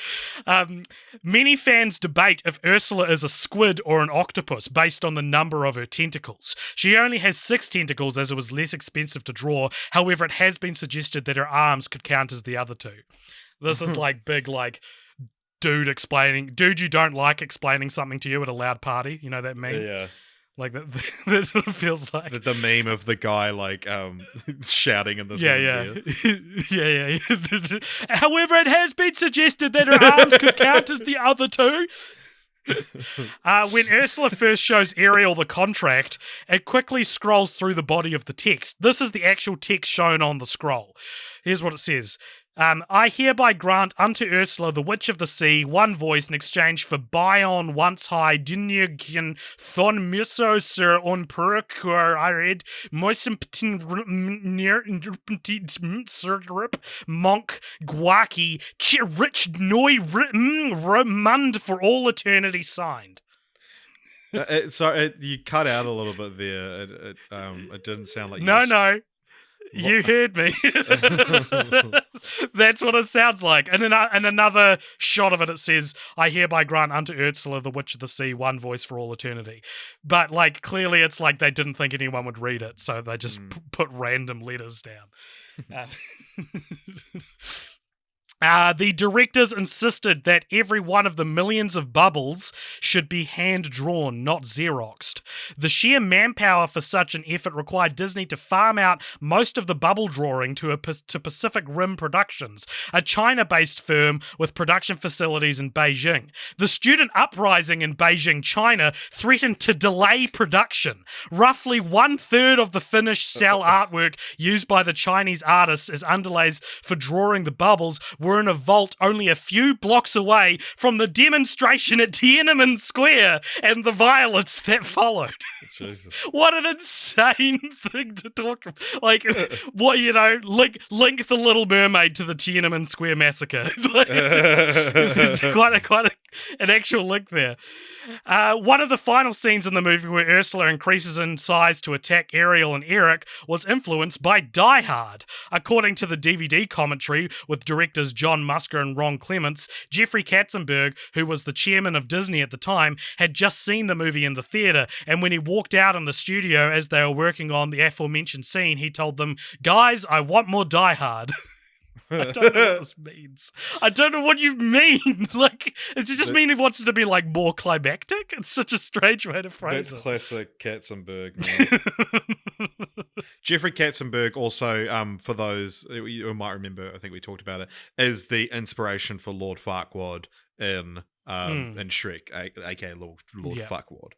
Many fans debate if Ursula is a squid or an octopus based on the number of her tentacles. She only has 6 tentacles, as it was less expensive to draw. However, it has been suggested that her arms could count as the other 2. This is big, dude you don't like explaining something to you at a loud party. You know that meme? Yeah. That's what it feels like. The meme of the guy shouting in this woman's ear. Yeah. However, it has been suggested that her arms could count as the other 2. When Ursula first shows Ariel the contract, it quickly scrolls through the body of the text. This is the actual text shown on the scroll. Here's what it says. I hereby grant unto Ursula, the Witch of the Sea, one voice in exchange for Bion once high Dinyagian Thon Muso Sir on Purcur Ired Moisimpitin Sirrip Monk Guaki Rich Noi Ramund for all eternity signed. Sorry, you cut out a little bit there. It didn't sound like you No. You heard me. That's what it sounds like. And in another shot of it, it says, I hereby grant unto Ursula, the Witch of the Sea, one voice for all eternity. But, clearly it's they didn't think anyone would read it, so they just put random letters down. The directors insisted that every one of the millions of bubbles should be hand-drawn, not Xeroxed. The sheer manpower for such an effort required Disney to farm out most of the bubble drawing to Pacific Rim Productions, a China-based firm with production facilities in Beijing. The student uprising in Beijing, China, threatened to delay production. Roughly 1/3 of the finished cell artwork used by the Chinese artists as underlays for drawing the bubbles were in a vault only a few blocks away from the demonstration at Tiananmen Square and the violence that followed. Jesus. What an insane thing to talk about. Link the Little Mermaid to the Tiananmen Square massacre. There's quite an actual link there. One of the final scenes in the movie where Ursula increases in size to attack Ariel and Eric was influenced by Die Hard. According to the DVD commentary with directors John Musker and Ron Clements, Jeffrey Katzenberg, who was the chairman of Disney at the time, had just seen the movie in the theater, and when he walked out in the studio as they were working on the aforementioned scene, he told them, "Guys, I want more Die Hard." I don't know what this means. I don't know what you mean. Does it just mean he wants it to be more climactic? It's such a strange way to phrase it. That's classic Katzenberg, man. Jeffrey Katzenberg also, for those you might remember, I think we talked about it, is the inspiration for Lord Farquaad in Shrek, aka Lord Farquaad.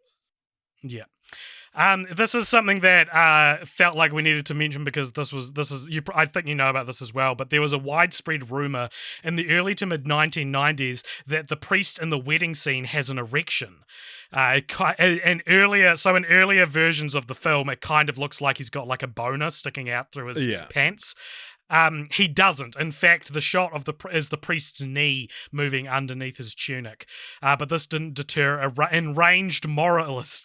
Yeah. This is something that felt like we needed to mention because I think you know about this as well, but there was a widespread rumor in the early to mid 1990s that the priest in the wedding scene has an erection. In earlier versions of the film, it kind of looks like he's got a boner sticking out through his pants. He doesn't. In fact, the shot of is the priest's knee moving underneath his tunic. But this didn't deter enraged moralists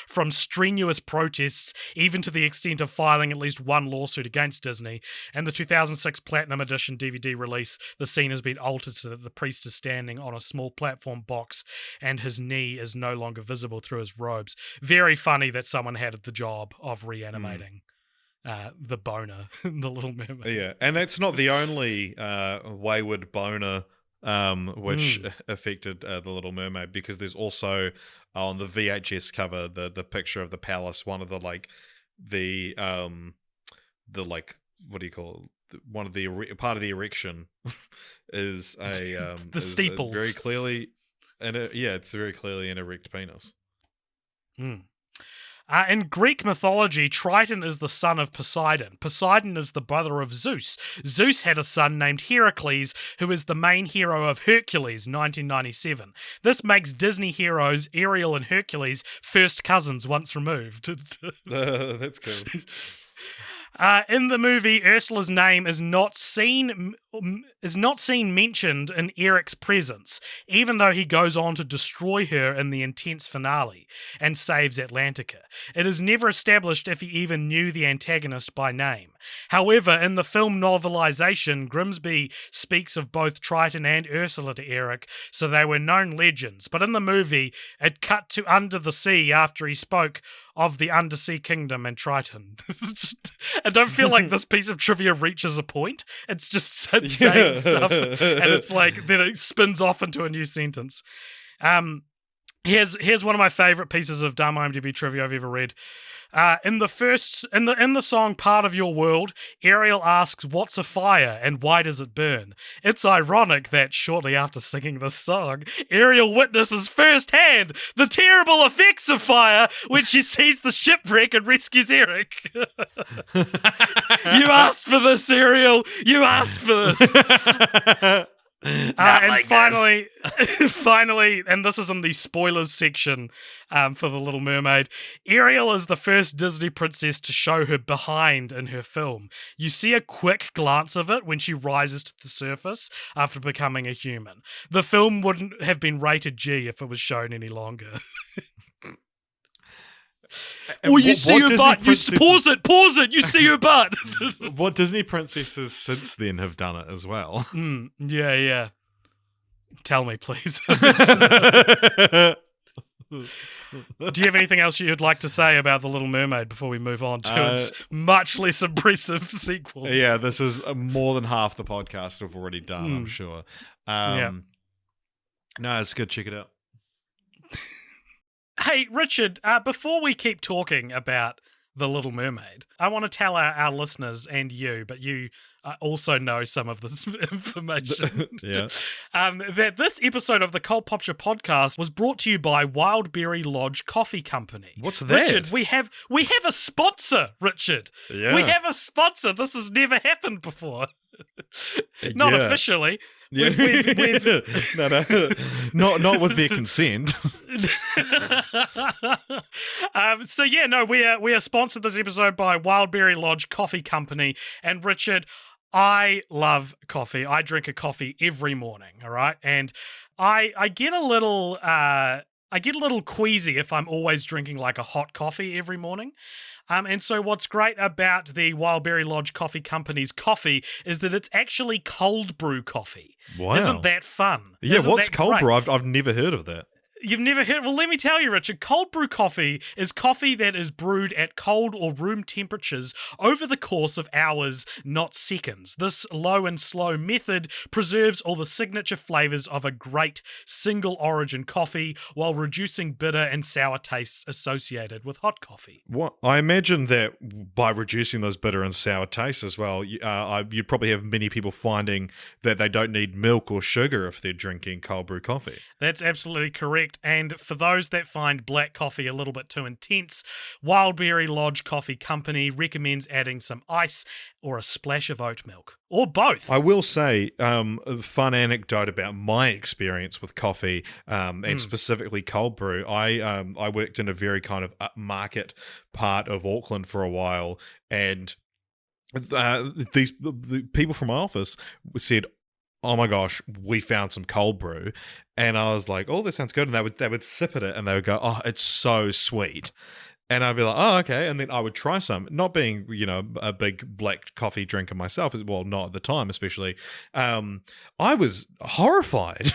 from strenuous protests, even to the extent of filing at least one lawsuit against Disney. In the 2006 Platinum Edition DVD release, the scene has been altered so that the priest is standing on a small platform box and his knee is no longer visible through his robes. Very funny that someone had the job of reanimating the boner, the Little Mermaid. Yeah, and that's not the only wayward boner which affected The Little Mermaid, because there's also on the VHS cover the picture of the palace. One of the what do you call it? One of the part of the erection is a the steeples. Very clearly, it's very clearly an erect penis. In Greek mythology, Triton is the son of Poseidon. Poseidon is the brother of Zeus. Zeus had a son named Heracles, who is the main hero of Hercules, 1997. This makes Disney heroes Ariel and Hercules first cousins once removed. That's cool. In the movie, Ursula's name is not seen mentioned in Eric's presence, even though he goes on to destroy her in the intense finale and saves Atlantica. It is never established if he even knew the antagonist by name. However, in the film novelization, Grimsby speaks of both Triton and Ursula to Eric, so they were known legends. But in the movie, it cut to Under the Sea after he spoke of the Undersea Kingdom and Triton. I don't feel like this piece of trivia reaches a point. It's just saying stuff, and it's like then it spins off into a new sentence. Here's one of my favorite pieces of dumb IMDb trivia I've ever read. In the song "Part of Your World," Ariel asks, "What's a fire and why does it burn?" It's ironic that shortly after singing this song, Ariel witnesses firsthand the terrible effects of fire when she sees the shipwreck and rescues Eric. You asked for this, Ariel. You asked for this. And finally, and this is in the spoilers section for The Little Mermaid, Ariel is the first Disney princess to show her behind in her film. You see a quick glance of it when she rises to the surface after becoming a human. The film wouldn't have been rated G if it was shown any longer. Or you see her butt. Pause it. You see her butt. What Disney princesses since then have done it as well? Yeah. Tell me, please. Do you have anything else you'd like to say about The Little Mermaid before we move on to its much less impressive sequels? Yeah, this is more than half the podcast we've already done, I'm sure. No, it's good. Check it out. Hey, Richard, before we keep talking about The Little Mermaid, I want to tell our listeners and you, but you also know some of this information, that this episode of the Cult Popture podcast was brought to you by Wildberry Lodge Coffee Company. What's that? Richard, we have a sponsor, Richard. Yeah. We have a sponsor. This has never happened before. Not officially. Yeah. No, not with their consent. We are sponsored this episode by Wildberry Lodge Coffee Company. And Richard, I love coffee. I drink a coffee every morning. All right, and I get a little queasy if I'm always drinking like a hot coffee every morning. And so what's great about the Wildberry Lodge Coffee Company's coffee is that it's actually cold brew coffee. Wow. Isn't that fun? Yeah, what's cold great? brew? I've never heard of that. You've never heard? Well, let me tell you, Richard. Cold brew coffee is coffee that is brewed at cold or room temperatures over the course of hours, not seconds. This low and slow method preserves all the signature flavors of a great single origin coffee while reducing bitter and sour tastes associated with hot coffee. What I imagine that by reducing those bitter and sour tastes as well, you'd probably have many people finding that they don't need milk or sugar if they're drinking cold brew coffee. That's absolutely correct. And for those that find black coffee a little bit too intense, Wildberry Lodge Coffee Company recommends adding some ice or a splash of oat milk, or both. I will say, a fun anecdote about my experience with coffee, and specifically cold brew. I worked in a very kind of upmarket part of Auckland for a while, and the people from my office said, "Oh my gosh, we found some cold brew," and I was like, "Oh, that sounds good." And they would sip at it, and they would go, "Oh, it's so sweet," and I'd be like, "Oh, okay," and then I would try some. Not being, a big black coffee drinker myself, well, not at the time, especially. I was horrified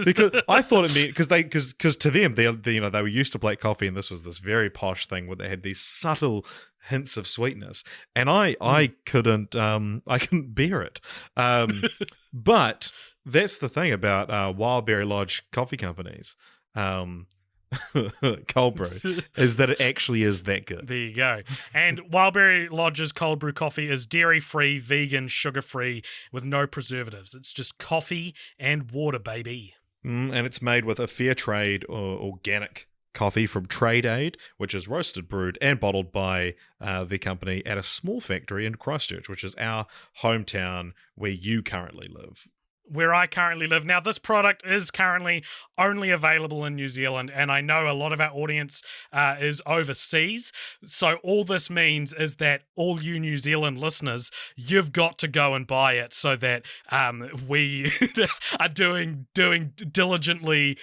because I thought it meant because to them they were used to black coffee, and this was this very posh thing where they had these subtle hints of sweetness, and I couldn't bear it. But that's the thing about Wildberry Lodge coffee companies. Cold brew is that it actually is that good. There you go. And Wildberry Lodge's cold brew coffee is dairy-free, vegan, sugar-free, with no preservatives. It's just coffee and water, baby. And it's made with a fair trade or organic coffee from Trade Aid, which is roasted, brewed, and bottled by the company at a small factory in Christchurch, which is our hometown where you currently live. Where I currently live. Now, this product is currently only available in New Zealand, and I know a lot of our audience is overseas. So all this means is that all you New Zealand listeners, you've got to go and buy it so that we are doing diligently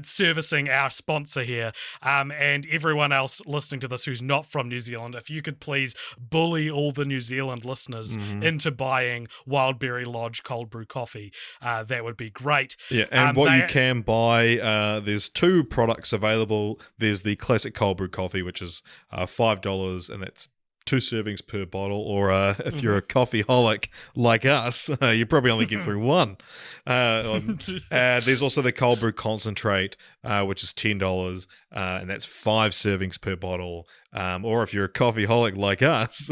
servicing our sponsor here, and everyone else listening to this who's not from New Zealand. If you could please bully all the New Zealand listeners into buying Wildberry Lodge cold brew coffee, that would be great. Yeah, and what you can buy, there's two products available. There's the classic cold brew coffee, which is $5, and that's 2 servings per bottle. Or if you're a coffeeholic like us, you probably only get through one. There's also the cold brew concentrate, which is $10, and that's 5 servings per bottle. Or if you're a coffeeholic like us,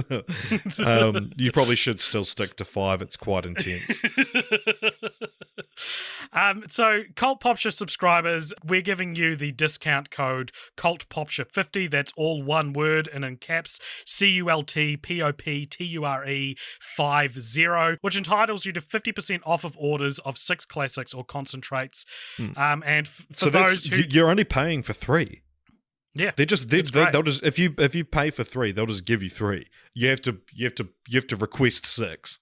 you probably should still stick to 5. It's quite intense. So Cult Popture subscribers, we're giving you the discount code CultPopture50. That's all one word and in caps, CULTPOPTURE50, which entitles you to 50% off of orders of 6 classics or concentrates. And for those who you're only paying for 3. Yeah, they'll just if you pay for 3, they'll just give you 3. You have to request 6.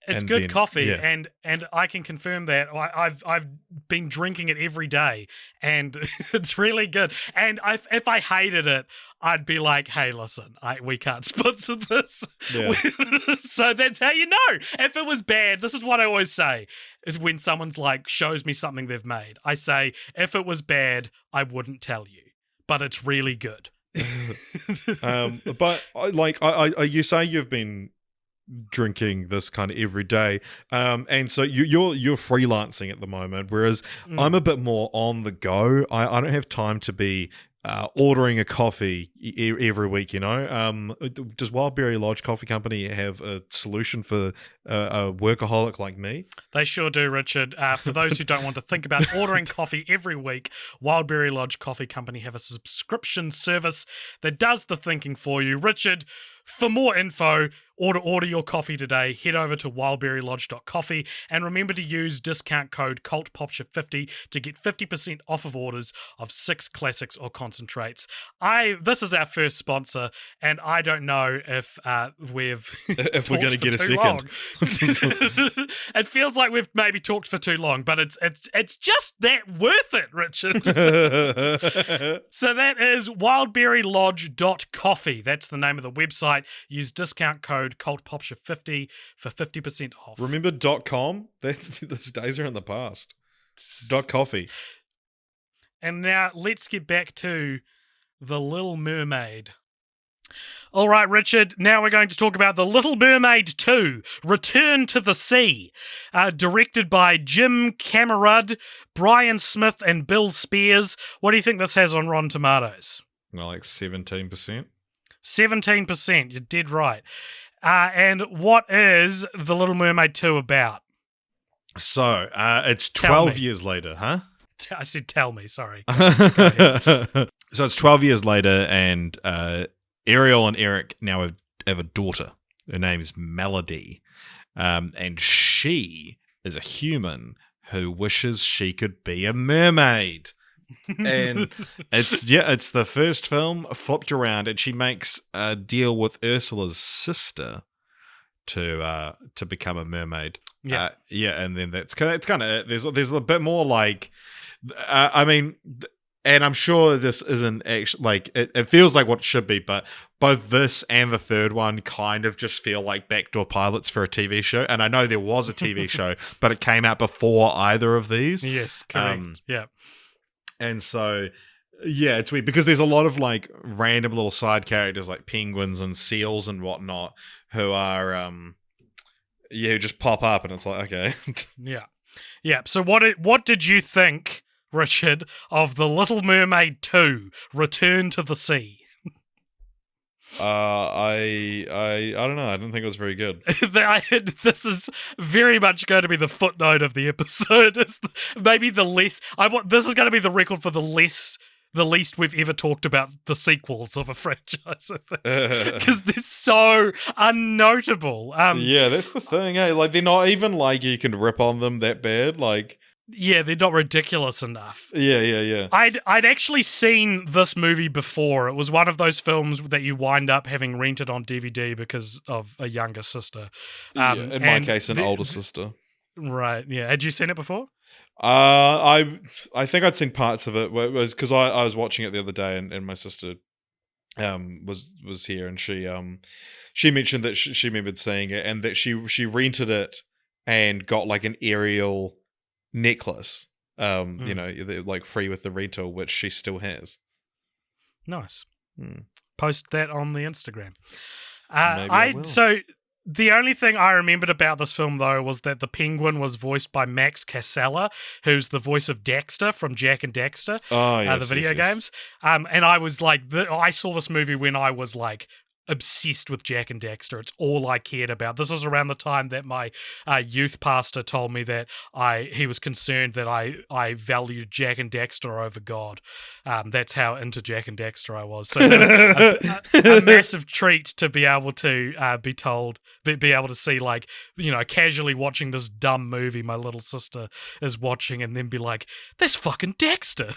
It's good coffee, and I can confirm that. I've been drinking it every day, and it's really good. And if I hated it, I'd be like, "Hey, listen, we can't sponsor this." Yeah. So that's how you know. If it was bad, this is what I always say. When someone's like shows me something they've made, I say, "If it was bad, I wouldn't tell you, but it's really good." But you say you've been drinking this kind of every day, and so you're freelancing at the moment, whereas I'm a bit more on the go. I don't have time to be ordering a coffee every week, you know. Does Wildberry Lodge Coffee Company have a solution for a workaholic like me? They sure do, Richard. For those who don't want to think about ordering coffee every week, Wildberry Lodge Coffee Company have a subscription service that does the thinking for you. Richard, for more info, order your coffee today. Head over to wildberrylodge.coffee and remember to use discount code CultPopture50 to get 50% off of orders of 6 classics or concentrates. This is our first sponsor, and I don't know if we're going to get a second. It feels like we've maybe talked for too long, but it's just that worth it, Richard. So that is wildberrylodge.coffee. That's the name of the website. Use discount code CultPopture50 for 50% off. Remember .com? Those days are in the past. .coffee. And now let's get back to The Little Mermaid. All right, Richard, now we're going to talk about The Little Mermaid 2, Return to the Sea, directed by Jim Camerud, Brian Smith, and Bill Spears. What do you think this has on Rotten Tomatoes? Well, like 17%. 17%, you're dead right. And what is The Little Mermaid 2 about? So, it's 12 years later, huh? I said tell me, sorry. So it's 12 years later, and Ariel and Eric now have a daughter. Her name's Melody. And she is a human who wishes she could be a mermaid. And it's the first film flipped around, and she makes a deal with Ursula's sister to become a mermaid. And then it's kind of there's a bit more like, I mean, and I'm sure this isn't actually like it feels like what it should be, but both this and the third one kind of just feel like backdoor pilots for a TV show. And I know there was a TV show, but it came out before either of these. Yes, correct. Yeah. And so, yeah, it's weird because there's a lot of like random little side characters like penguins and seals and whatnot who are, who just pop up, and it's like, okay. Yeah. Yeah. So what did you think, Richard, of The Little Mermaid 2, Return to the Sea? I don't know. I don't think it was very good. This is very much going to be the footnote of the episode. Maybe the least. This is going to be the record for the least we've ever talked about the sequels of a franchise, I think, because they're so unnotable. Yeah, that's the thing. Like they're not even like you can rip on them that bad. Like. Yeah, they're not ridiculous enough. Yeah. I'd actually seen this movie before. It was one of those films that you wind up having rented on DVD because of a younger sister. In my case, an older sister. Right, yeah. Had you seen it before? I think I'd seen parts of it. It was because I was watching it the other day, and my sister was here, and she mentioned that she remembered seeing it, and that she rented it and got like an aerial necklace, like free with the rental, which she still has. Nice. Post that on the Instagram. Maybe I will. So the only thing I remembered about this film, though, was that the penguin was voiced by Max Casella, who's the voice of Dexter from Jack and Dexter, the video games. And I was like, I saw this movie when I was like obsessed with Jack and Dexter. It's all I cared about. This was around the time that my youth pastor told me that he was concerned that I valued Jack and Dexter over God. That's how into Jack and Dexter I was. So a massive treat to be able to be able to see, like, casually watching this dumb movie my little sister is watching, and then be like, "That's fucking Dexter."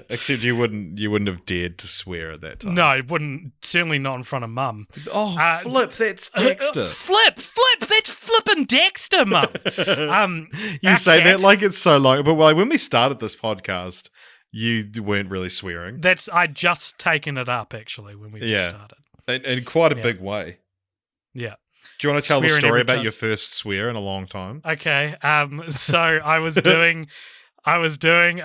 Except you wouldn't have dared to swear at that time. No, I wouldn't. Certainly not in front of Mum. Oh, Flip, that's Dexter. Flip, that's flippin' Dexter, Mum. You say that like it's so long, but like when we started this podcast, you weren't really swearing. I'd just taken it up, actually, when we just started. In quite a big way. Yeah. Do you want to tell the story about your first swear in a long time? Okay. So I was doing doing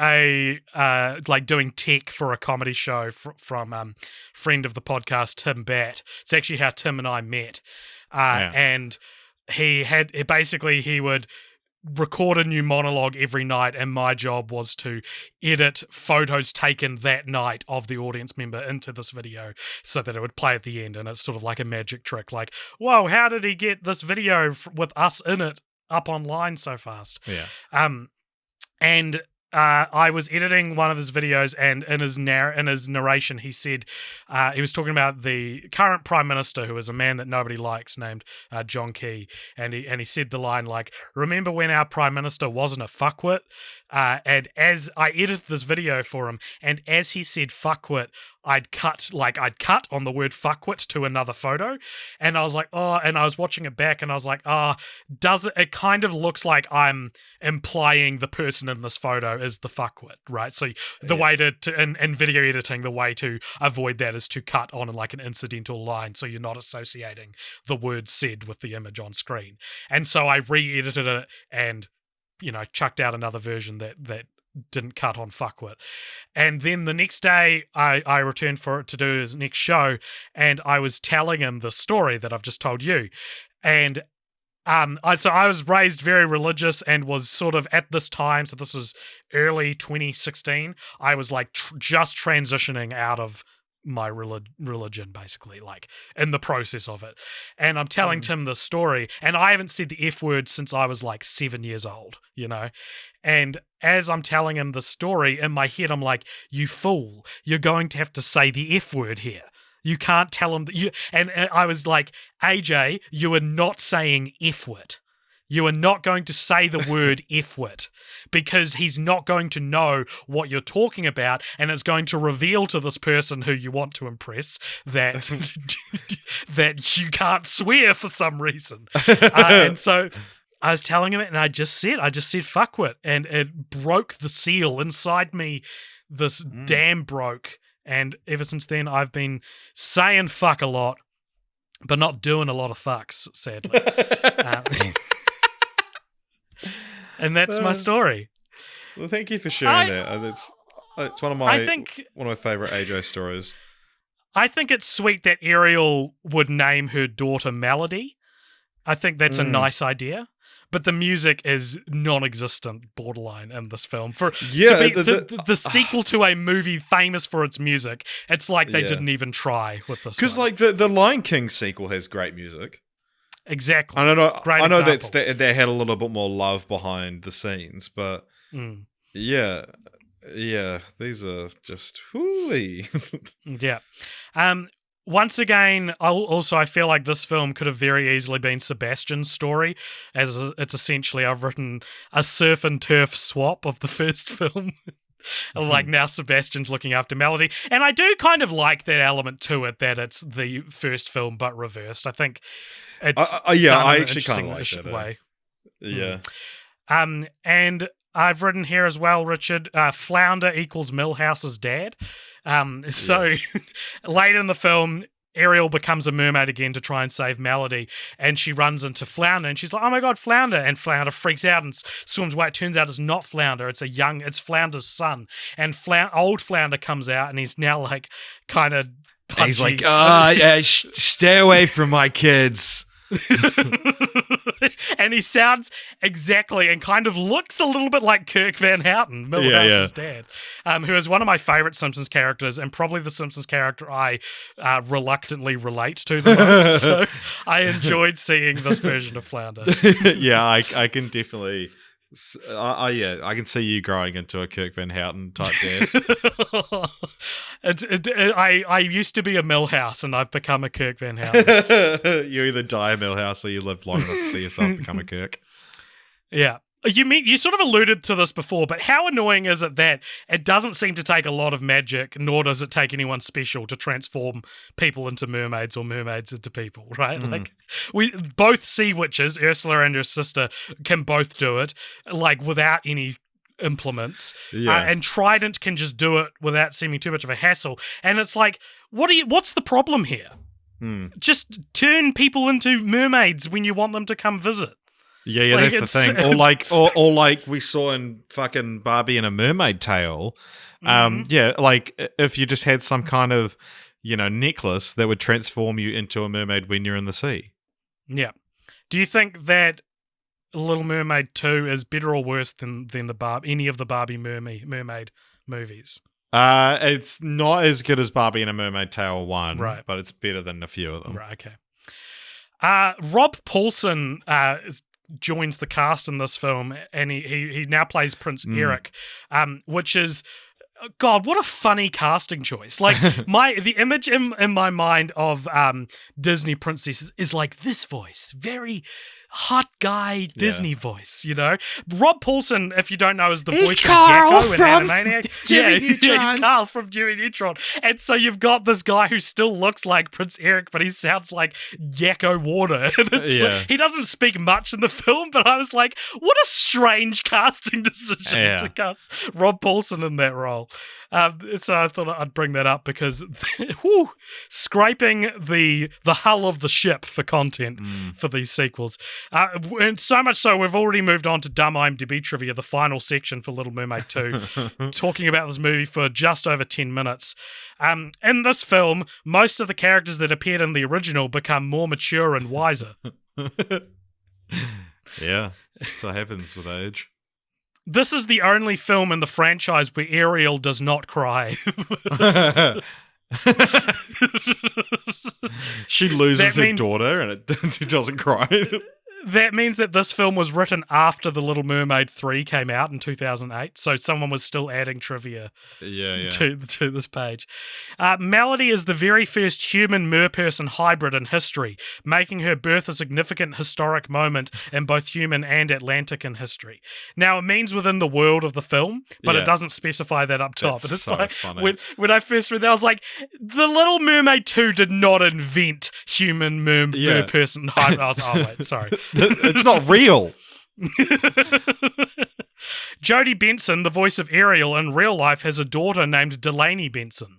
tech for a comedy show from friend of the podcast, Tim Batt. It's actually how Tim and I met. And he would record a new monologue every night, and my job was to edit photos taken that night of the audience member into this video so that it would play at the end. And it's sort of like a magic trick, like, whoa, how did he get this video with us in it up online so fast? Yeah. And I was editing one of his videos, and in his narration, he said he was talking about the current Prime Minister, who was a man that nobody liked, named John Key, and he said the line like, "Remember when our Prime Minister wasn't a fuckwit?" And as I edited this video for him, and as he said fuckwit, I'd cut on the word fuckwit to another photo, and I was like, oh, and I was watching it back, and I was like, it kind of looks like I'm implying the person in this photo is the fuckwit, right? So the way to in video editing, the way to avoid that is to cut on like an incidental line, so you're not associating the word said with the image on screen. And so I re-edited it and chucked out another version that didn't cut on fuckwit. And then the next day I returned for it to do his next show, and I was telling him the story that I've just told you. And I was raised very religious, and was sort of at this time, so this was early 2016, I was like just transitioning out of my religion, basically, like in the process of it. And I'm telling Tim this story, and I haven't said the F word since I was like 7 years old, and as I'm telling him the story, in my head I'm like, you fool, you're going to have to say the F word here. You can't tell him that you, and I was like, AJ, you are not saying F-word. You are not going to say the word F-word, because he's not going to know what you're talking about, and it's going to reveal to this person who you want to impress that that you can't swear for some reason. And so I was telling him it, and I just said fuckwit, and it broke the seal inside me. This dam broke, and ever since then I've been saying fuck a lot, but not doing a lot of fucks, sadly. And that's my story. Well, thank you for sharing that. It's one of my favorite AJ stories. I think it's sweet that Ariel would name her daughter Melody. I think that's a nice idea. but the music is non-existent, borderline in this film. For Yeah, to be the sequel to a movie famous for its music, it's like they Yeah. didn't even try with this. Because one. like the Lion King sequel has great music. Exactly. I don't know. Great I know example. they had a little bit more love behind the scenes, but yeah, these are just hooey. Yeah. Once again, I feel like this film could have very easily been Sebastian's story, as it's essentially I've written a surf and turf swap of the first film. Like now Sebastian's looking after Melody, and I do kind of like that element to it, that it's the first film but reversed. I think it's I actually kind of like that way. Yeah. And I've written here as well, Richard, Flounder equals Milhouse's dad. So late in the film, Ariel becomes a mermaid again to try and save Melody, and she runs into Flounder, and she's like, "Oh my god, Flounder!" And Flounder freaks out and swims away. It turns out it's not Flounder; it's Flounder's son. And old Flounder comes out, and he's now like kind of punchy. He's like, stay away from my kids. And he sounds exactly and kind of looks a little bit like Kirk Van Houten, Milhouse's dad, who is one of my favorite Simpsons characters and probably the Simpsons character I reluctantly relate to the most. So I enjoyed seeing this version of Flounder. Yeah, I can definitely. I can see you growing into a Kirk Van Houten type dad. I used to be a Milhouse, and I've become a Kirk Van Houten. You either die a Milhouse or you live long enough to see yourself become a Kirk. Yeah. You sort of alluded to this before, but how annoying is it that it doesn't seem to take a lot of magic, nor does it take anyone special to transform people into mermaids or mermaids into people, right? Like, we both sea witches, Ursula and her sister, can both do it, like, without any implements. And Trident can just do it without seeming too much of a hassle. And it's like, what's the problem here? Just turn people into mermaids when you want them to come visit. Yeah, like, that's the thing. Or like we saw in fucking Barbie and a Mermaid Tale. Yeah, like if you just had some kind of, necklace that would transform you into a mermaid when you're in the sea. Yeah. Do you think that Little Mermaid 2 is better or worse than any of the Barbie mermaid movies? It's not as good as Barbie and a Mermaid Tale 1, right? But it's better than a few of them. Right. Okay. Rob Paulsen joins the cast in this film, and he now plays Prince Eric, which is, God, what a funny casting choice. Like, the image in my mind of Disney princesses is like this voice, very hot guy Disney voice, Rob Paulsen, if you don't know, is the voice of Yakko in Animaniacs. He's Carl from Jimmy Neutron. And so you've got this guy who still looks like Prince Eric, but he sounds like Yakko Warner. And like, he doesn't speak much in the film, but I was like, what a strange casting decision to cast Rob Paulsen in that role. So I thought I'd bring that up because scraping the hull of the ship for content for these sequels. And so much so, we've already moved on to Dumb IMDb Trivia, the final section for Little Mermaid 2, talking about this movie for just over 10 minutes. In this film, most of the characters that appeared in the original become more mature and wiser. Yeah, that's what happens with age. This is the only film in the franchise where Ariel does not cry. She loses her daughter and she doesn't cry. That means that this film was written after The Little Mermaid 3 came out in 2008, so someone was still adding trivia to this page. Melody is the very first human merperson hybrid in history, making her birth a significant historic moment in both human and Atlantecan history. Now, it means within the world of the film, but it doesn't specify that up top. That's and it's so like, funny. when I first read that, I was like, The Little Mermaid 2 did not invent human merperson hybrid. I was like, oh, wait, sorry. It's not real. Jodie Benson, the voice of Ariel in real life, has a daughter named Delaney Benson.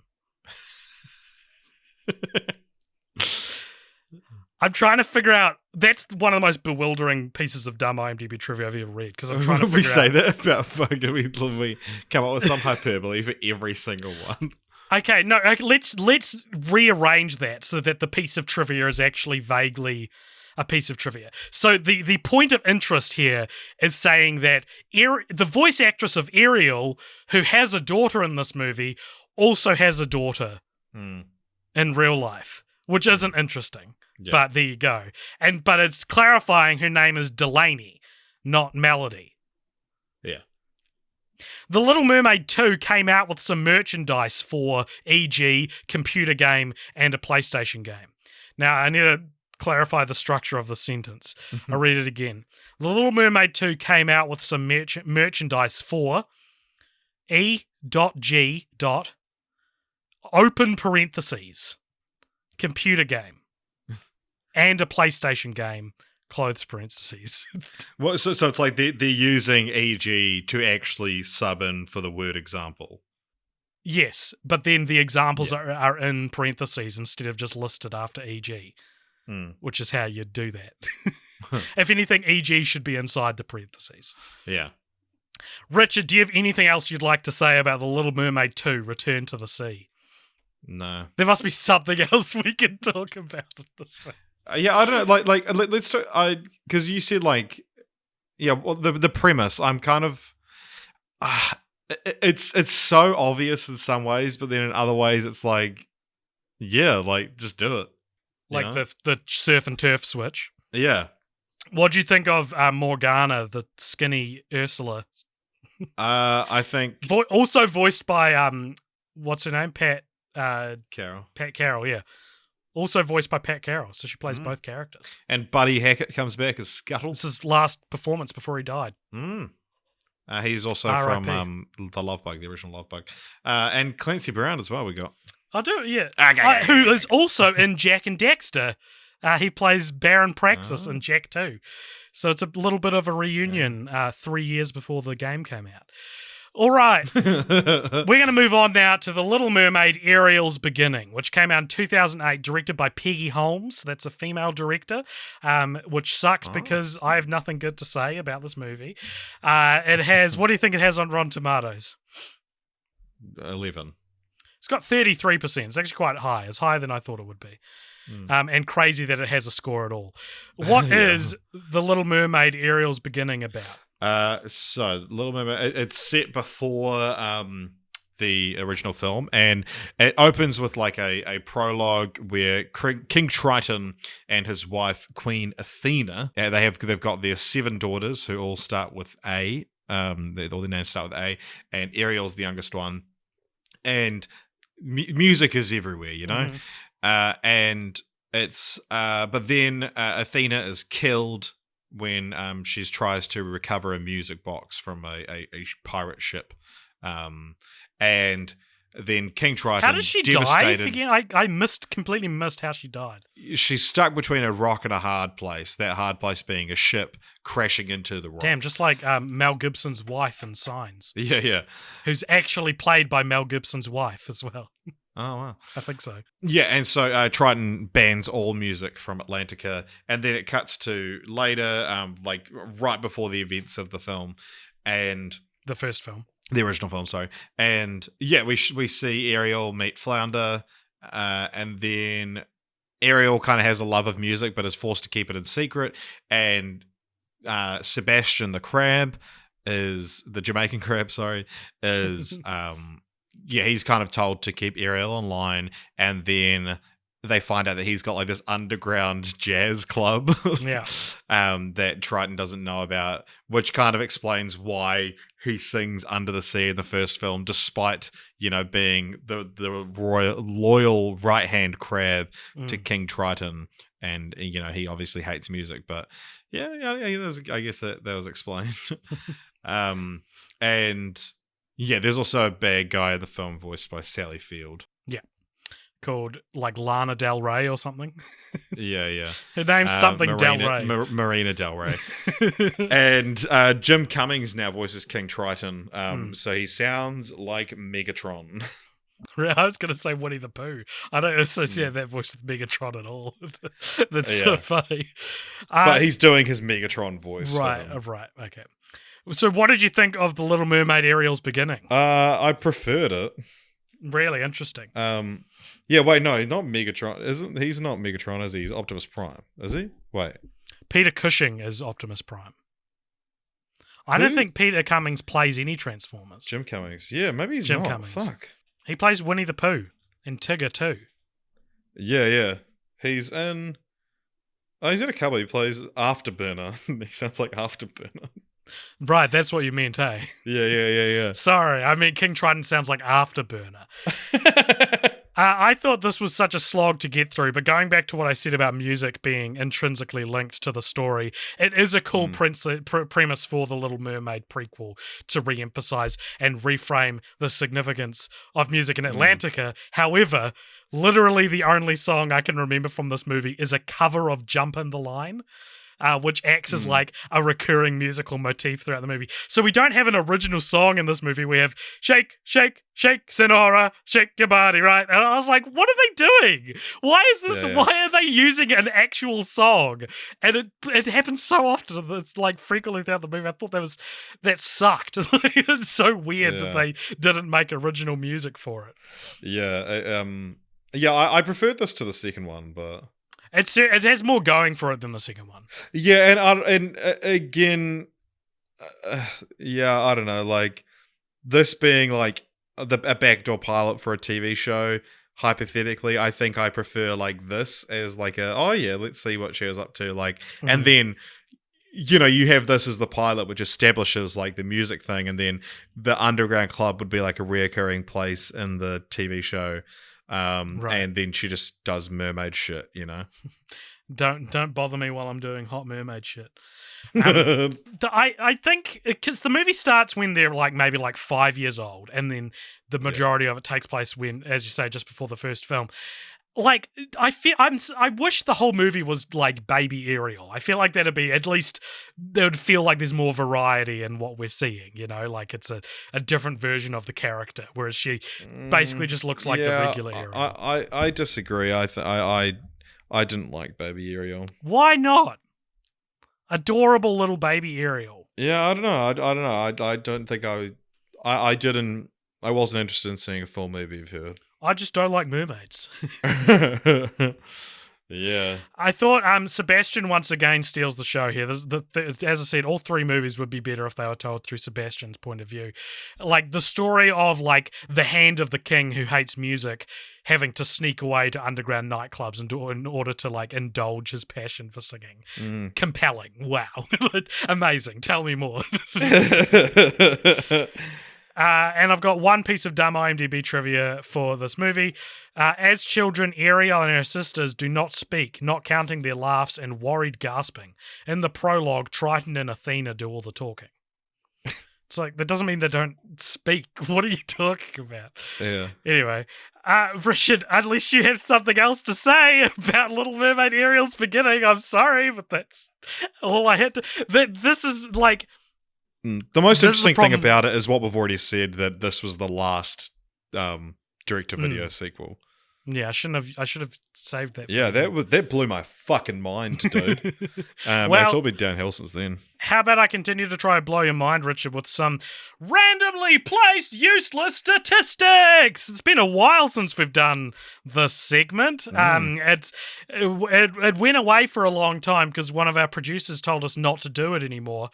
I'm trying to figure out. That's one of the most bewildering pieces of dumb IMDb trivia I've ever read, because I'm trying to figure out. We say that about fucking. We come up with some hyperbole for every single one. Okay, no. Let's rearrange that so that the piece of trivia is actually vaguely a piece of trivia. So the point of interest here is saying that the voice actress of Ariel, who has a daughter in this movie, also has a daughter in real life, which isn't interesting. Yeah. But there you go. But it's clarifying her name is Delaney, not Melody. Yeah. The Little Mermaid 2 came out with some merchandise for e.g. computer game and a PlayStation game. Now, I need to clarify the structure of the sentence. I'll read it again. The Little Mermaid 2 came out with some merchandise for E.G. open parentheses computer game and a PlayStation game close parentheses. Well, so it's like they're using EG to actually sub in for the word example. Yes, but then the examples are in parentheses instead of just listed after EG, which is how you do that. If anything, EG should be inside the parentheses. Yeah. Richard, do you have anything else you'd like to say about The Little Mermaid 2, Return to the Sea? No. There must be something else we can talk about at this point. Yeah, I don't know. Like let's talk. Because you said well, the premise. I'm kind of. It's so obvious in some ways, but then in other ways, it's like, just do it. Like the surf and turf switch. Yeah. What do you think of Morgana, the skinny Ursula? I think also voiced by what's her name? Pat Carroll. Pat Carroll, yeah. Also voiced by Pat Carroll, so she plays both characters. And Buddy Hackett comes back as Scuttle. This is his last performance before he died. He's also from the Love Bug, the original Love Bug. And Clancy Brown as well, we got. I do, yeah. Who is also in Jack and Dexter. He plays Baron Praxis in Jack 2. So it's a little bit of a reunion 3 years before the game came out. All right. We're going to move on now to The Little Mermaid Ariel's Beginning, which came out in 2008, directed by Peggy Holmes. That's a female director, which sucks because I have nothing good to say about this movie. It has, what do you think it has on Rotten Tomatoes? 11. It's got 33%. It's actually quite high. It's higher than I thought it would be. And crazy that it has a score at all. What is The Little Mermaid Ariel's Beginning about? So Little Mermaid, it's set before the original film, and it opens with like a prologue where King Triton and his wife Queen Athena, they've got their 7 daughters who all start with A. All their names start with A, and Ariel's the youngest one, and music is everywhere, you know. And it's but then Athena is killed when she tries to recover a music box from a pirate ship, and then King Triton. How does she die again? I completely missed how she died. She's stuck between a rock and a hard place. That hard place being a ship crashing into the rock. Damn, just like Mel Gibson's wife in Signs. Yeah. Who's actually played by Mel Gibson's wife as well. Oh, wow. I think so. Yeah, and so Triton bans all music from Atlantica, and then it cuts to later, like right before the events of the film, and the first film. The original film, sorry. And yeah, we see Ariel meet Flounder, and then Ariel kind of has a love of music, but is forced to keep it in secret, and Sebastian the crab is, the Jamaican crab, sorry, is... yeah, he's kind of told to keep Ariel online, and then they find out that he's got like this underground jazz club that Triton doesn't know about, which kind of explains why he sings Under the Sea in the first film, despite, being the loyal right-hand crab to King Triton. And, he obviously hates music, but yeah, I guess that was explained. And... yeah, there's also a bad guy in the film voiced by Sally Field. Yeah. Called, like, Lana Del Rey or something. Yeah. Her name's something Del Rey. Marina Del Rey. And Jim Cummings now voices King Triton, so he sounds like Megatron. I was going to say Winnie the Pooh. I don't associate that voice with Megatron at all. That's so funny. But he's doing his Megatron voice. Right, okay. So what did you think of The Little Mermaid Ariel's Beginning? I preferred it. Really interesting. Yeah, wait, no, not Megatron. He's not Megatron, is he? He's Optimus Prime, is he? Wait. Peter Cushing is Optimus Prime. I don't think Peter Cummings plays any Transformers. Jim Cummings. Yeah, maybe he's Jim not. Cummings. Fuck. He plays Winnie the Pooh in Tigger too. Yeah. He's in... Oh, he's in a couple. He plays Afterburner. He sounds like Afterburner. Right, that's what you meant, hey? Yeah. Sorry, I mean King Triton sounds like Afterburner. I thought this was such a slog to get through, but going back to what I said about music being intrinsically linked to the story, it is a cool premise for the Little Mermaid prequel to re-emphasize and reframe the significance of music in Atlantica. However, literally the only song I can remember from this movie is a cover of Jump in the Line, which acts as like a recurring musical motif throughout the movie. So we don't have an original song in this movie. We have Shake, Shake, Shake, Sonora, Shake Your Body, right? And I was like, what are they doing? Why is this? Yeah. Why are they using an actual song? And it happens so often. It's like frequently throughout the movie. I thought that sucked. It's so weird that they didn't make original music for it. Yeah, I preferred this to the second one, but... It has more going for it than the second one. Yeah, and again, I don't know, like, this being, like, a backdoor pilot for a TV show, hypothetically, I think I prefer, like, this as, like, let's see what she was up to, like, and then... you have this as the pilot, which establishes like the music thing, and then the underground club would be like a reoccurring place in the TV show. And then she just does mermaid shit, Don't bother me while I'm doing hot mermaid shit. I think because the movie starts when they're like maybe like 5 years old, and then the majority of it takes place when, as you say, just before the first film. Like, I wish the whole movie was like Baby Ariel. I feel like that'd be, at least it would feel like there's more variety in what we're seeing, like it's a different version of the character, whereas she basically just looks like the regular Ariel. I disagree. I didn't like Baby Ariel. Why not? Adorable little baby Ariel. Yeah, I don't know. I don't know. I don't think I didn't. I wasn't interested in seeing a full movie of her. I just don't like mermaids. Yeah. I thought Sebastian once again steals the show here. As I said, all three movies would be better if they were told through Sebastian's point of view. Like the story of like the hand of the king who hates music having to sneak away to underground nightclubs in order to like indulge his passion for singing. Compelling. Wow. Amazing. Tell me more. And I've got one piece of dumb IMDb trivia for this movie. As children, Ariel and her sisters do not speak, not counting their laughs and worried gasping. In the prologue, Triton and Athena do all the talking. It's like, that doesn't mean they don't speak. What are you talking about? Yeah. Anyway, Richard, at least you have something else to say about Little Mermaid Ariel's beginning. I'm sorry, but that's all I had to... This is like... The most interesting thing about it is what we've already said, that this was the last direct-to-video sequel. Yeah, I should have saved that. Yeah, that blew my fucking mind, dude. It's all been downhill since then. How about I continue to try and blow your mind, Richard, with some randomly placed useless statistics? It's been a while since we've done this segment. It went away for a long time because one of our producers told us not to do it anymore.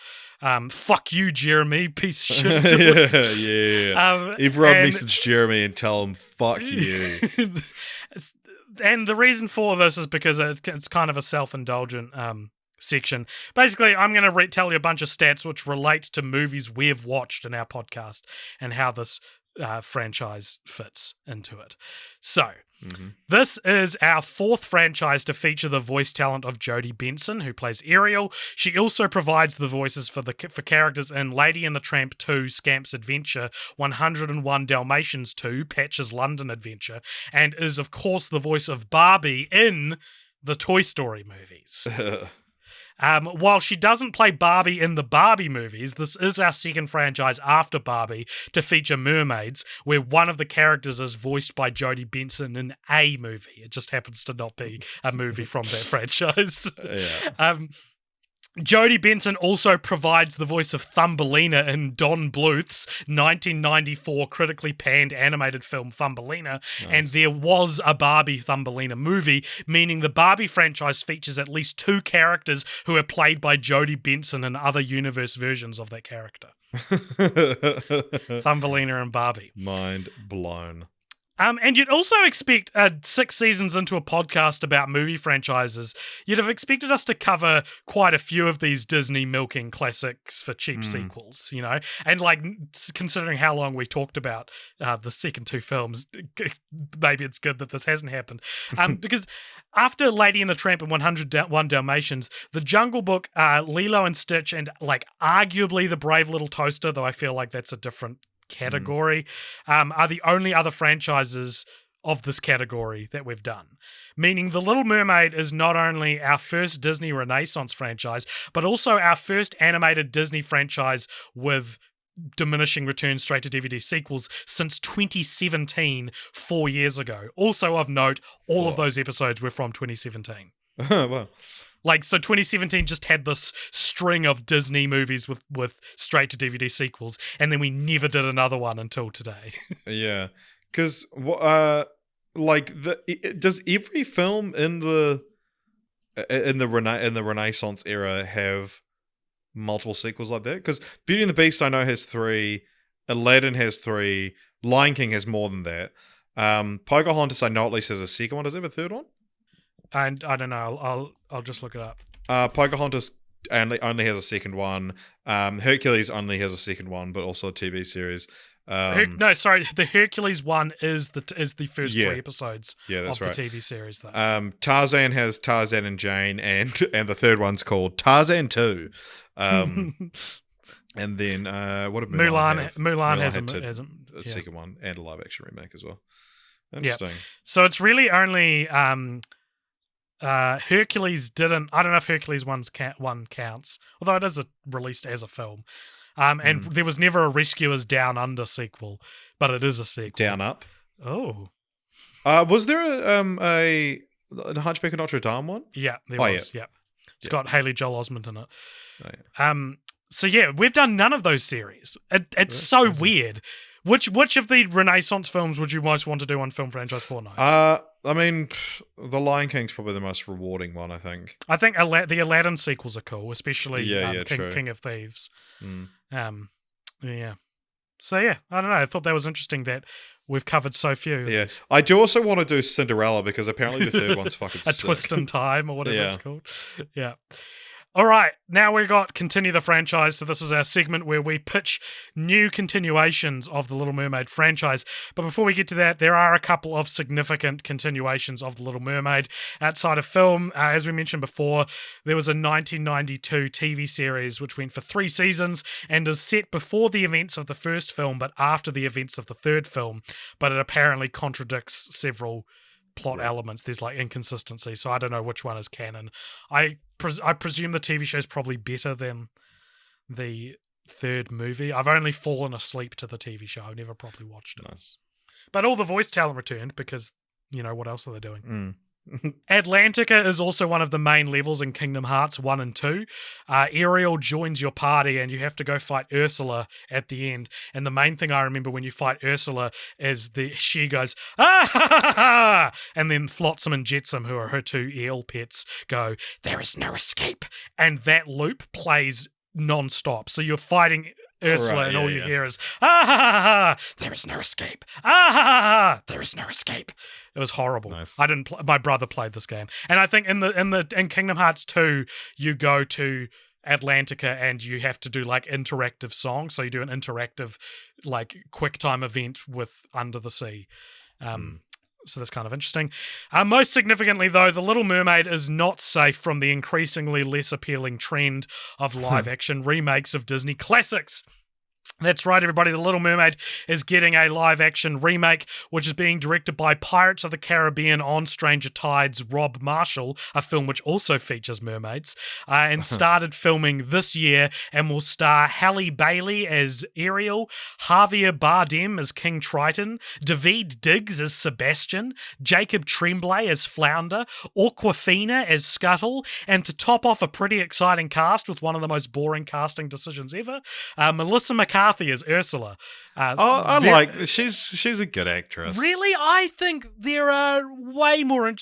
Fuck you, Jeremy, piece of shit. Yeah. Everyone message Jeremy and tell him, fuck you. And the reason for this is because it's kind of a self-indulgent section. Basically, I'm going to tell you a bunch of stats which relate to movies we've watched in our podcast and how this franchise fits into it. So, this is our fourth franchise to feature the voice talent of Jodie Benson, who plays Ariel. She also provides the voices for characters in Lady and the Tramp 2, Scamp's Adventure, 101 Dalmatians 2, Patch's London Adventure, and is, of course, the voice of Barbie in the Toy Story movies. While she doesn't play Barbie in the Barbie movies, this is our second franchise after Barbie to feature mermaids, where one of the characters is voiced by Jodie Benson in a movie. It just happens to not be a movie from that franchise. Yeah. Jodie Benson also provides the voice of Thumbelina in Don Bluth's 1994 critically panned animated film Thumbelina, and there was a Barbie Thumbelina movie, meaning the Barbie franchise features at least 2 characters who are played by Jodie Benson and other universe versions of that character. Thumbelina and Barbie. Mind blown. And you'd also expect 6 seasons into a podcast about movie franchises, you'd have expected us to cover quite a few of these Disney milking classics for cheap sequels, you know? And like, considering how long we talked about the second 2 films, maybe it's good that this hasn't happened. Because after Lady and the Tramp and 101 Dalmatians, The Jungle Book, Lilo and Stitch, and like arguably The Brave Little Toaster, though I feel like that's a different category, are the only other franchises of this category that we've done. Meaning The Little Mermaid is not only our first Disney Renaissance franchise, but also our first animated Disney franchise with diminishing returns straight to DVD sequels since 2017, 4 years ago. Also of note, all of those episodes were from 2017. Wow. Like, so 2017 just had this string of Disney movies with straight-to-DVD sequels, and then we never did another one until today. Yeah. Because, does every film in the Renaissance era have multiple sequels like that? Because Beauty and the Beast, I know, has 3, Aladdin has 3, Lion King has more than that. Pocahontas, I know, at least has a second one. Does it have a third one? And I don't know. I'll just look it up. Pocahontas only has a second one. Hercules only has a second one, but also a TV series. The Hercules one is the first 3 episodes of right. the TV series, though. Tarzan has Tarzan and Jane, and the third one's called Tarzan 2. And then what did Mulan have? Mulan has a second one and a live action remake as well. Interesting. Yep. So it's really only Hercules didn't. I don't know if Hercules one counts, although it is released as a film. And there was never a Rescuers Down Under sequel, but it is a sequel. Down Up. Oh. Was there a Hunchback of Notre Dame one? Yeah, there was. Yeah. It's got Haley Joel Osment in it. Oh, yeah. So yeah, we've done none of those series. It's so weird. Which of the Renaissance films would you most want to do on Film Franchise Fortnights? I mean, The Lion King's probably the most rewarding one, I think. I think the Aladdin sequels are cool, especially true. King of Thieves. Yeah. So yeah, I don't know. I thought that was interesting that we've covered so few. Yes. I do also want to do Cinderella because apparently the third one's fucking sick. Twist in Time or whatever it's called. Yeah. All right, now we've got Continue the Franchise. So this is our segment where we pitch new continuations of the Little Mermaid franchise. But before we get to that, there are a couple of significant continuations of the Little Mermaid outside of film. As we mentioned before, there was a 1992 TV series which went for 3 seasons and is set before the events of the first film, but after the events of the third film. But it apparently contradicts several plot elements. There's like inconsistency, so I don't know which one is canon. I presume the TV show is probably better than the third movie. I've only fallen asleep to the TV show. I've never properly watched it. Nice. But all the voice talent returned because, you know, what else are they doing? Atlantica is also one of the main levels in Kingdom Hearts 1 and 2. Ariel joins your party and you have to go fight Ursula at the end. And the main thing I remember when you fight Ursula is she goes, ah ha ha ha! And then Flotsam and Jetsam, who are her 2 eel pets, go, there is no escape. And that loop plays non-stop. So you're fighting Ursula, and all you hear is, ah ha ha ha, there is no escape. Ah ha ha ha, there is no escape. It was horrible. Nice. I didn't. My brother played this game, and I think in Kingdom Hearts 2, you go to Atlantica and you have to do like interactive songs. So you do an interactive, like quick time event with Under the Sea. So that's kind of interesting. Most significantly, though, The Little Mermaid is not safe from the increasingly less appealing trend of live-action remakes of Disney classics. That's right, everybody. The Little Mermaid is getting a live-action remake, which is being directed by Pirates of the Caribbean on Stranger Tides' Rob Marshall, a film which also features mermaids, and started filming this year and will star Halle Bailey as Ariel, Javier Bardem as King Triton, Daveed Diggs as Sebastian, Jacob Tremblay as Flounder, Awkwafina as Scuttle, and to top off a pretty exciting cast with one of the most boring casting decisions ever, Melissa McCarthy as Ursula. She's a good actress. Really? I think there are way more...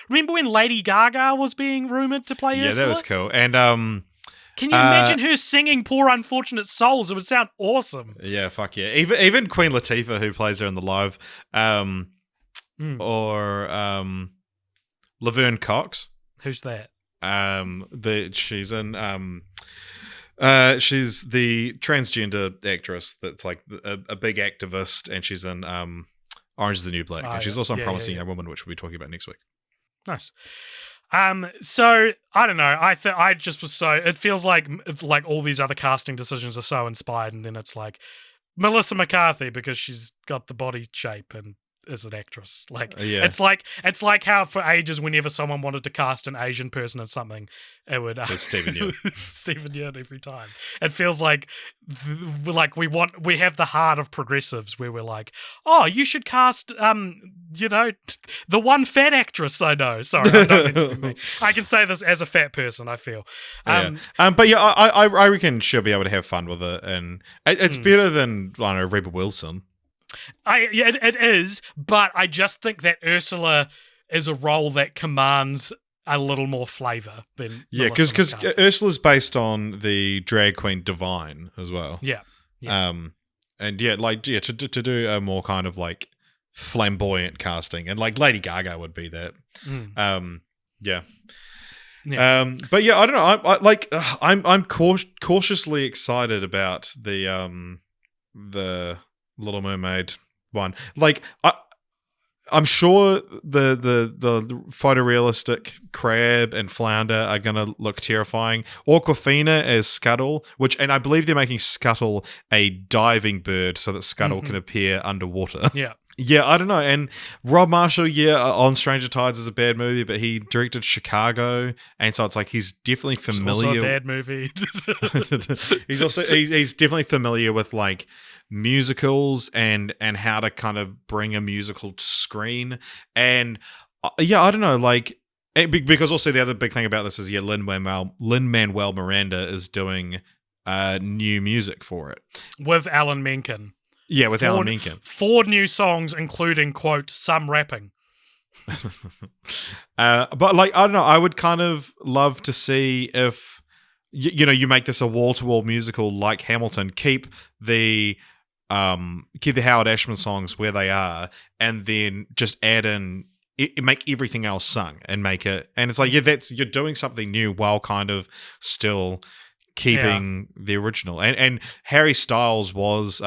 remember when Lady Gaga was being rumoured to play Ursula? Yeah, that was cool. And can you imagine her singing Poor Unfortunate Souls? It would sound awesome. Yeah, fuck yeah. Even Queen Latifah, who plays her in the live, or Laverne Cox. Who's that? She's in she's the transgender actress that's like a big activist, and she's in Orange is the New Black, and she's also in Promising Young Woman, which we'll be talking about next week. Nice. So I don't know. I just was so. It feels like all these other casting decisions are so inspired, and then it's like Melissa McCarthy because she's got the body shape and is an actress. It's like how for ages whenever someone wanted to cast an Asian person in something, it would it's Stephen Yeun. Stephen Yeun every time. It feels like we have the heart of progressives where we're like, oh, you should cast the one fat actress I know. Sorry, I don't mean to be mean. I can say this as a fat person, I feel. But yeah, I reckon she'll be able to have fun with it, and it's better than, I don't know, Rebel Wilson. It is, but I just think that Ursula is a role that commands a little more flavour than because Ursula's based on the drag queen Divine as well. Yeah. And to do a more kind of like flamboyant casting, and like Lady Gaga would be that. But yeah, I don't know. I'm cautiously excited about the Little Mermaid one. Like, I'm sure the photorealistic crab and flounder are gonna look terrifying. Awkwafina as Scuttle, and I believe they're making Scuttle a diving bird so that Scuttle can appear underwater. Yeah. Yeah, I don't know. And Rob Marshall, on Stranger Tides is a bad movie, but he directed Chicago, and so it's like he's definitely familiar. It's also a bad movie. he's definitely familiar with like musicals and how to kind of bring a musical to screen. And I don't know, like because also the other big thing about this is Lin-Manuel Miranda is doing new music for it with Alan Menken. Yeah, with Alan Menken. 4 new songs, including, quote, some rapping. But, like, I don't know. I would kind of love to see if, you make this a wall-to-wall musical like Hamilton. Keep the Howard Ashman songs where they are, and then just add in, make everything else sung and make it. And it's like, you're doing something new while kind of still keeping the original. And Harry Styles was...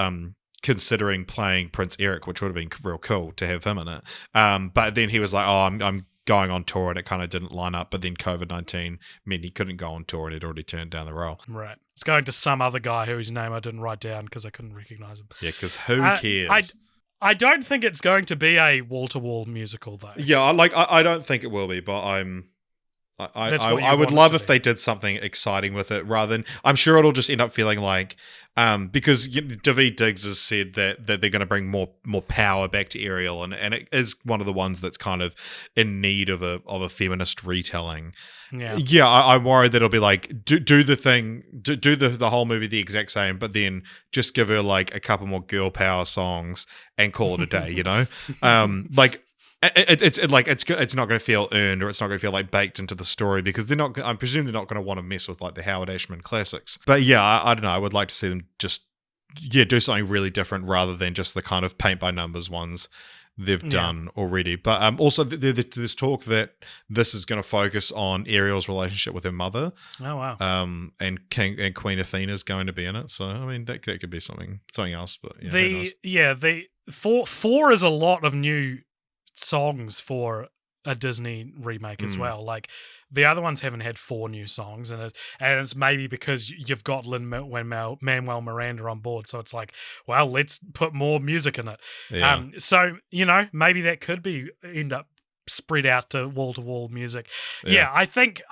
considering playing Prince Eric, which would have been real cool to have him in it. But then he was like, oh, I'm going on tour, and it kind of didn't line up. But then COVID-19 meant he couldn't go on tour, and he'd already turned down the role. Right. It's going to some other guy whose name I didn't write down because I couldn't recognize him. Yeah, because who cares? I don't think it's going to be a wall-to-wall musical, though. Yeah, I don't think it will be, but I would love if they did something exciting with it rather than... I'm sure it'll just end up feeling like... because Daveed Diggs has said that they're going to bring more power back to Ariel, and it is one of the ones that's kind of in need of a feminist retelling. Yeah, I'm worried that it'll be like do the whole movie the exact same, but then just give her like a couple more girl power songs and call it a day. Like. It's not going to feel earned, or it's not going to feel like baked into the story, because they're not. I presume they're not going to want to mess with like the Howard Ashman classics. But yeah, I don't know. I would like to see them just do something really different rather than just the kind of paint by numbers ones they've done already. But also there's talk that this is going to focus on Ariel's relationship with her mother. Oh wow. And Queen Athena is going to be in it. So I mean that could be something else. But yeah, four is a lot of new songs for a Disney remake as well. Like the other ones haven't had 4 new songs, and it's maybe because you've got Lin-Manuel Miranda on board, so it's like, well, let's put more music in it. Yeah. So maybe that could end up spread out to wall music. Yeah, I think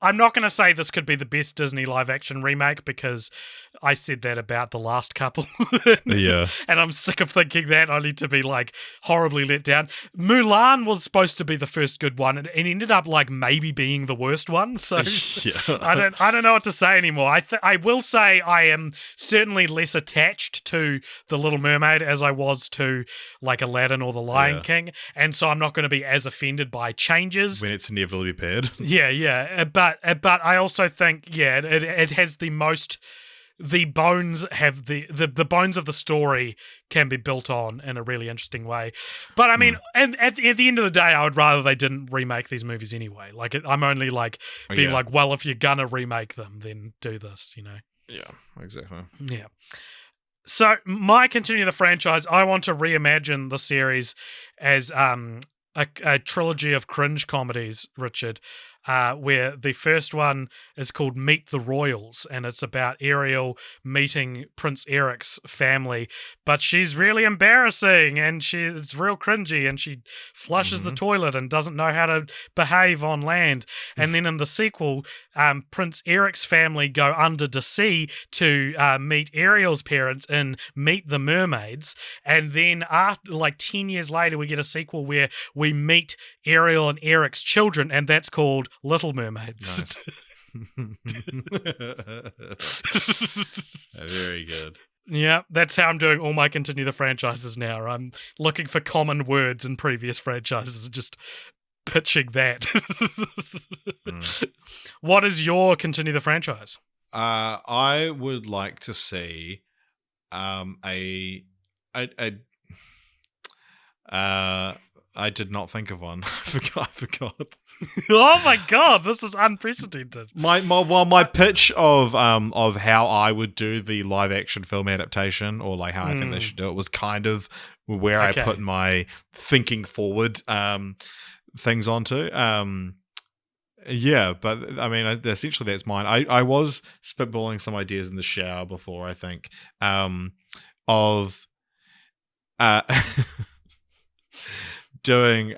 I'm not going to say this could be the best Disney live action remake because I said that about the last couple. Yeah. And I'm sick of thinking that, only to be like horribly let down. Mulan was supposed to be the first good one and ended up like maybe being the worst one. So I don't know what to say anymore. I will say I am certainly less attached to The Little Mermaid as I was to like Aladdin or The Lion King. And so I'm not going to be as offended by changes. When it's inevitably paired. Yeah. But I also think, it has the most. The bones have the bones of the story can be built on in a really interesting way. But I mean, and at the end of the day, I would rather they didn't remake these movies anyway. Like I'm only like being like, well, if you're gonna remake them, then do this, Yeah, exactly. Yeah. So my continue the franchise, I want to reimagine the series as a trilogy of cringe comedies, Richard. Where the first one is called Meet the Royals, and it's about Ariel meeting Prince Eric's family, but she's really embarrassing, and she's real cringy, and she flushes the toilet and doesn't know how to behave on land. And then in the sequel, Prince Eric's family go under the sea to meet Ariel's parents in Meet the Mermaids, and then after, like 10 years later, we get a sequel where we meet Ariel and Eric's children, and that's called Little Mermaids. Nice. Very good. Yeah, that's how I'm doing all my continue the franchises now. I'm looking for common words in previous franchises and just pitching that. What is your continue the franchise? I would like to see I did not think of one. I forgot. Oh my god, this is unprecedented. My pitch of how I would do the live action film adaptation, or like how I think they should do it, was kind of where I put my thinking forward things onto. Yeah, but I mean, essentially that's mine. I was spitballing some ideas in the shower before, I think, of doing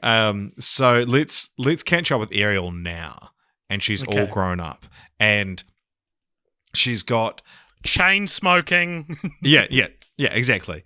so let's catch up with Ariel now, and she's all grown up, and she's got chain smoking. yeah exactly.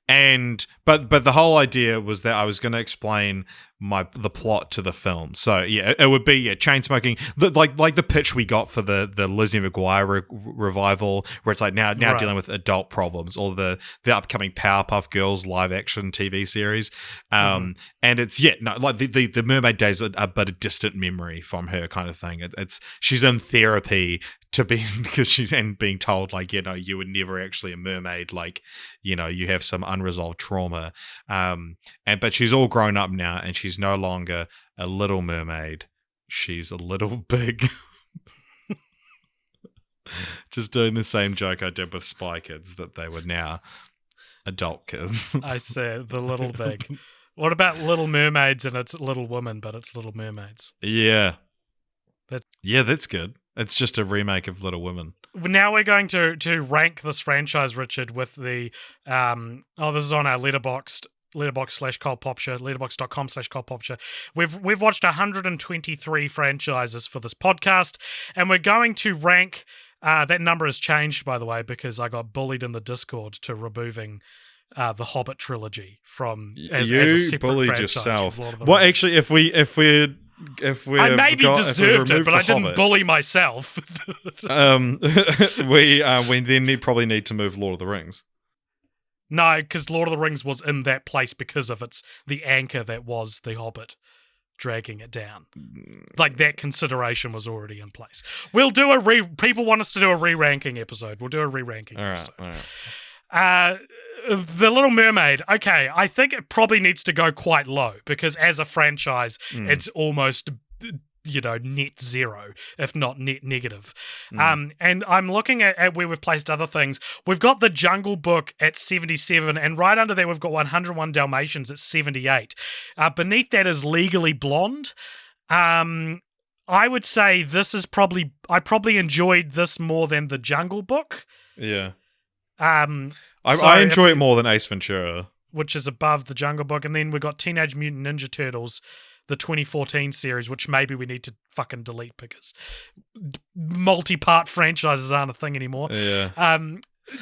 And but the whole idea was that I was going to explain the plot to the film. So yeah, it would be chain smoking, like the pitch we got for the Lizzie McGuire revival, where it's like now dealing with adult problems, or the upcoming Powerpuff Girls live action TV series. And it's like the Mermaid days are but a distant memory from her, kind of thing. It's she's in therapy to be because she's and being told like, you were never actually a mermaid, like, you have some unresolved trauma. But she's all grown up now, and she's no longer a little mermaid. She's a little big. Just doing the same joke I did with Spy Kids, that they were now adult kids. I said the little big. What about Little Mermaids and it's Little Women, but it's Little Mermaids? Yeah. That's good. It's just a remake of Little Women. Now we're going to rank this franchise, Richard, with the this is on our Letterboxd /ColdPopture, letterboxd.com/ColdPopture. We've watched 123 franchises for this podcast, and we're going to rank. That number has changed, by the way, because I got bullied in the Discord to removing the Hobbit trilogy from as a separate bullied franchise. yourself. Well, actually, if we I maybe deserved it, but I didn't Hobbit, bully myself. we then probably need to move Lord of the Rings. No, because Lord of the Rings was in that place because of the anchor that was the Hobbit dragging it down. Like, that consideration was already in place. We'll do people want us to do a re-ranking episode. We'll do a re-ranking episode. All right. The Little Mermaid, okay, I think it probably needs to go quite low, because as a franchise, it's almost net zero, if not net negative. And I'm looking at where we've placed other things. We've got The Jungle Book at 77, and right under there we've got 101 Dalmatians at 78. Beneath that is Legally Blonde. I would say I probably enjoyed this more than The Jungle Book. Yeah. I enjoy it more than Ace Ventura, which is above The Jungle Book. And then we've got Teenage Mutant Ninja Turtles, the 2014 series, which maybe we need to fucking delete because multi-part franchises aren't a thing anymore. Yeah.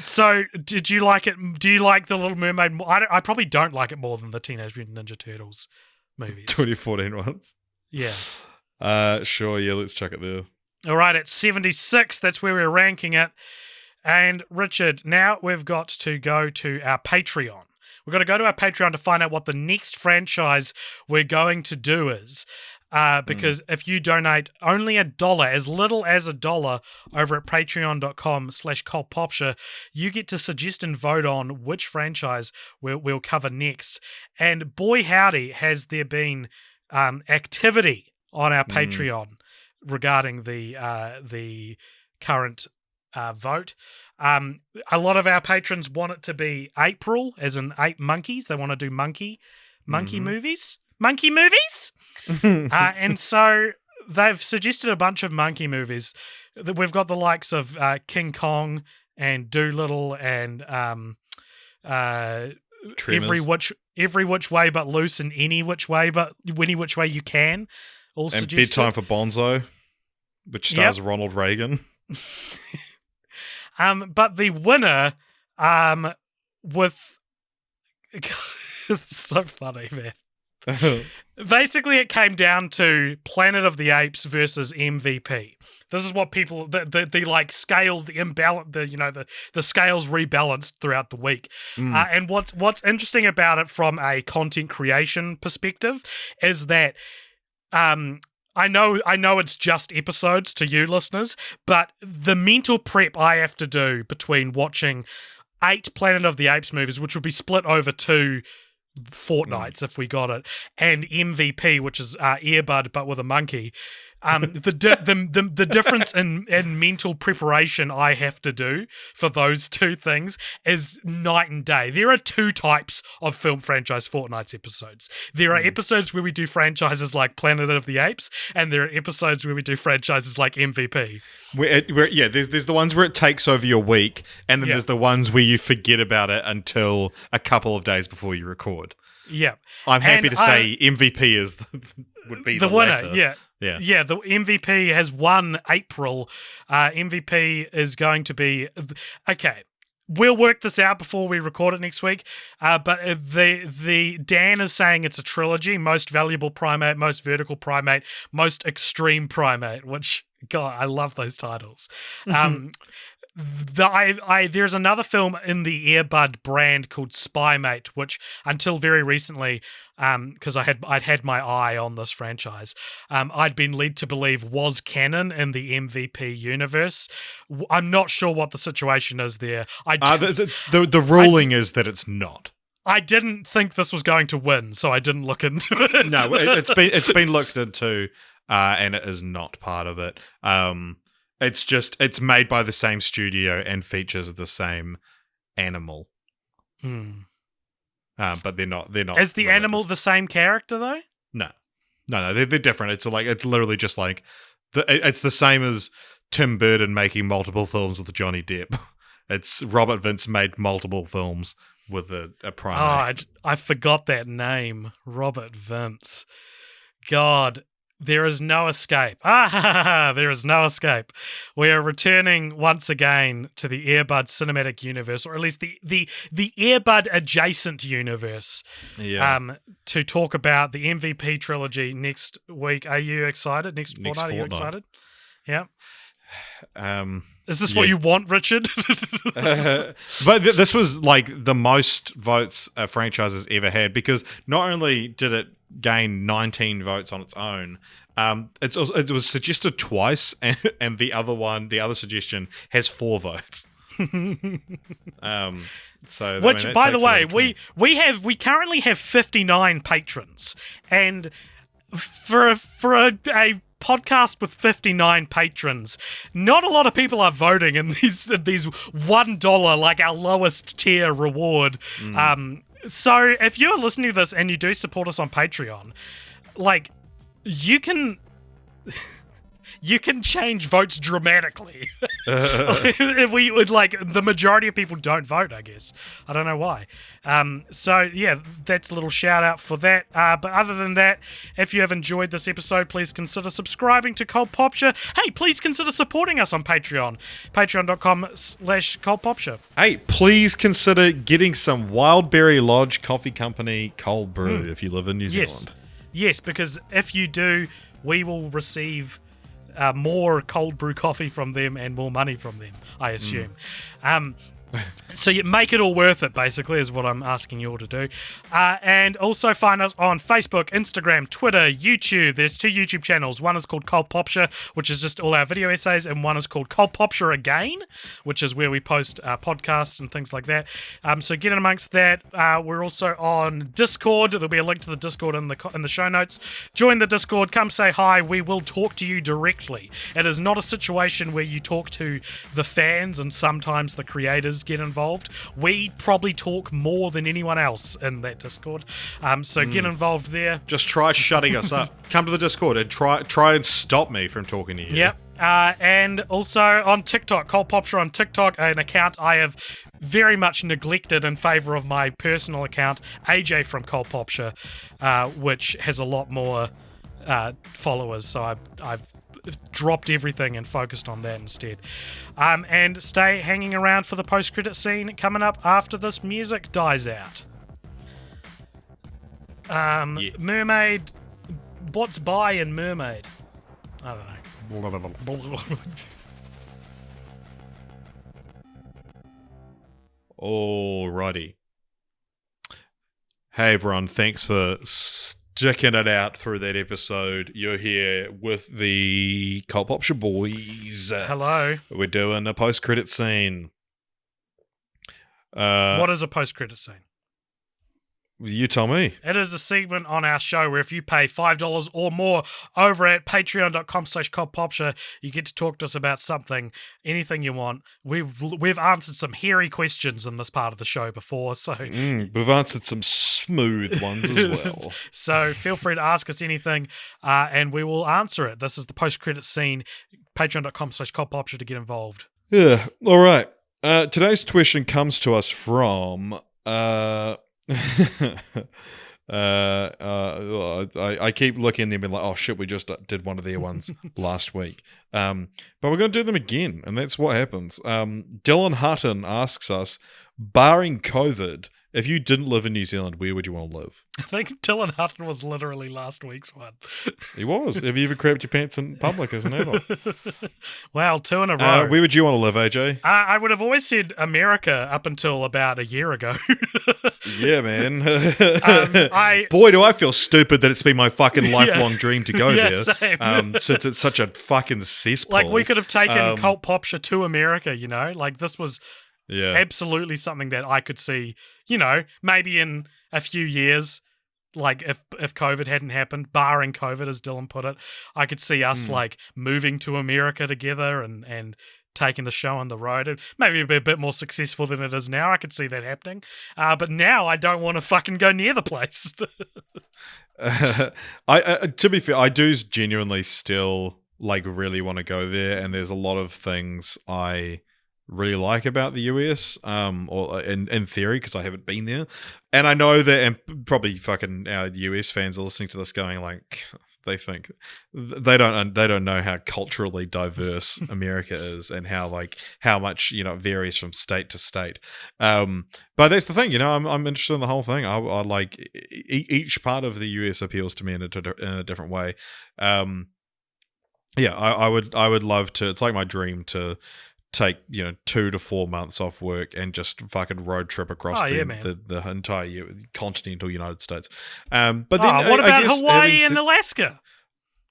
So did you like it? Do you like The Little Mermaid more? I probably don't like it more than the Teenage Mutant Ninja Turtles movies. 2014 ones? Yeah. Sure, yeah, let's check it there. All right, at 76, that's where we're ranking it. And Richard, now we've got to go to our Patreon. We've got to go to our Patreon to find out what the next franchise we're going to do is. Because if you donate only $1, as little as $1 over at patreon.com/cultpopture, you get to suggest and vote on which franchise we'll cover next. And boy howdy, has there been activity on our Patreon regarding the current vote. A lot of our patrons want it to be April, as in 8 monkeys. They want to do monkey movies. Monkey movies? And so they've suggested a bunch of monkey movies. We've got the likes of King Kong and Doolittle and Every Which Way But Loose and Any Which Way You Can. All and suggested. Bedtime for Bonzo, which stars Ronald Reagan. But the winner, with it's so funny, man. Basically, it came down to Planet of the Apes versus MVP. This is what people the like scales, the imbalance, the scales rebalanced throughout the week. And what's interesting about it from a content creation perspective is that I know it's just episodes to you listeners, but the mental prep I have to do between watching 8 Planet of the Apes movies, which would be split over 2 fortnights if we got it, and MVP, which is Earbud but with a monkey. The difference in mental preparation I have to do for those 2 things is night and day. There are 2 types of film franchise Fortnights episodes. There are episodes where we do franchises like Planet of the Apes, and there are episodes where we do franchises like MVP. There's the ones where it takes over your week, and then there's the ones where you forget about it until a couple of days before you record. Yeah. I'm happy to say MVP would be the winner. Latter. Yeah, the MVP has won April. MVP is going to be... Okay, we'll work this out before we record it next week. But the Dan is saying it's a trilogy: most valuable primate, most vertical primate, most extreme primate, which, God, I love those titles. There's another film in the Earbud brand called Spymate, which until very recently, because I'd had my eye on this franchise, I'd been led to believe was canon in the MVP universe. I'm not sure what the situation is there. The ruling is that it's not. I didn't think this was going to win, so I didn't look into it. No, it's been looked into, and it is not part of it. It's made by the same studio and features the same animal. But they're not. Is the animal the same character though? No, they're different. It's literally just like it's the same as Tim Burton making multiple films with Johnny Depp. It's Robert Vince made multiple films with a primate. Oh, I forgot that name, Robert Vince. God. There is no escape. There is no escape. We are returning once again to the Earbud cinematic universe, or at least the Earbud adjacent universe. Yeah. To talk about the MVP trilogy next week. Are you excited? Next fortnight? Are you excited? Yeah. Is this what you want, Richard? But this was like the most votes a franchise has ever had, because not only did it gain 19 votes on its own, it was suggested twice, and the other suggestion has 4 votes. So which, by the way, we currently have 59 patrons, and for a podcast with 59 patrons. Not a lot of people are voting in these $1, like our lowest tier reward. So if you're listening to this and you do support us on Patreon, like, you can change votes dramatically. If we would, like, the majority of people don't vote, I guess. I don't know why. So yeah, that's a little shout out for that. But other than that, if you have enjoyed this episode, please consider subscribing to Cold Popture. Hey, please consider supporting us on Patreon. Patreon.com/coldpopture. Hey, please consider getting some Wildberry Lodge Coffee Company cold brew if you live in New Zealand. Yes, because if you do, we will receive more cold brew coffee from them and more money from them, I assume. So you make it all worth it, basically, is what I'm asking you all to do. And also find us on Facebook, Instagram, Twitter, YouTube. There's 2 YouTube channels. One is called Cold Popture, which is just all our video essays, and one is called Cold Popture Again, which is where we post podcasts and things like that. So get in amongst that. We're also on Discord. There'll be a link to the Discord in the show notes. Join the Discord. Come say hi. We will talk to you directly. It is not a situation where you talk to the fans and sometimes the creators get involved. We probably talk more than anyone else in that Discord. So get involved there. Just try shutting us up. Come to the Discord and try and stop me from talking to you. Yep. And also on TikTok, Cold Popture on TikTok, an account I have very much neglected in favour of my personal account, AJ from Cold Popture, which has a lot more followers. So I've dropped everything and focused on that instead. And stay hanging around for the post-credit scene coming up after this music dies out. Mermaid, what's bi in Mermaid? I don't know. Alrighty. Hey everyone, thanks for sticking it out through that episode. You're here with the Cold Popture boys. Hello. We're doing a post-credit scene. What is a post-credit scene? You tell me. It is a segment on our show where if you pay $5 or more over at patreon.com/coldpopture, you get to talk to us about something, anything you want. We've answered some hairy questions in this part of the show before, so we've answered some smooth ones as well. So feel free to ask us anything, and we will answer it. This is the post-credit scene. Patreon.com/coldpopture to get involved. Yeah. All right. Today's question comes to us from I keep looking at them and like, oh shit, we just did one of their ones last week. But we're going to do them again, and that's what happens. Dylan Hutton asks us, barring COVID, if you didn't live in New Zealand, where would you want to live? I think Dylan Hutton was literally last week's one. He was. Have you ever crapped your pants in public as an adult? Wow, 2 in a row. Where would you want to live, AJ? I would have always said America up until about a year ago. Yeah, man. Boy, do I feel stupid that it's been my fucking lifelong dream to go there. Same. Since it's such a fucking cesspool. Like, we could have taken Cold Popture to America, you know? Like, this was absolutely something that I could see, you know, maybe in a few years, like if COVID hadn't happened, barring COVID, as Dylan put it, I could see us like moving to America together and taking the show on the road. It maybe be a bit more successful than it is now. I could see that happening. But now I don't want to fucking go near the place. To be fair, I do genuinely still like really want to go there, and there's a lot of things I really like about the US, or in theory, because I haven't been there. And I know that, and probably fucking our US fans are listening to this going like, they think they don't know how culturally diverse America is, and how much, you know, it varies from state to state. But that's the thing, you know, I'm interested in the whole thing. I like each part of the US appeals to me in a different way. Yeah, I would love to. It's like my dream to take, you know, 2 to 4 months off work and just fucking road trip across the entire continental United States. But then what about guess Hawaii and Alaska?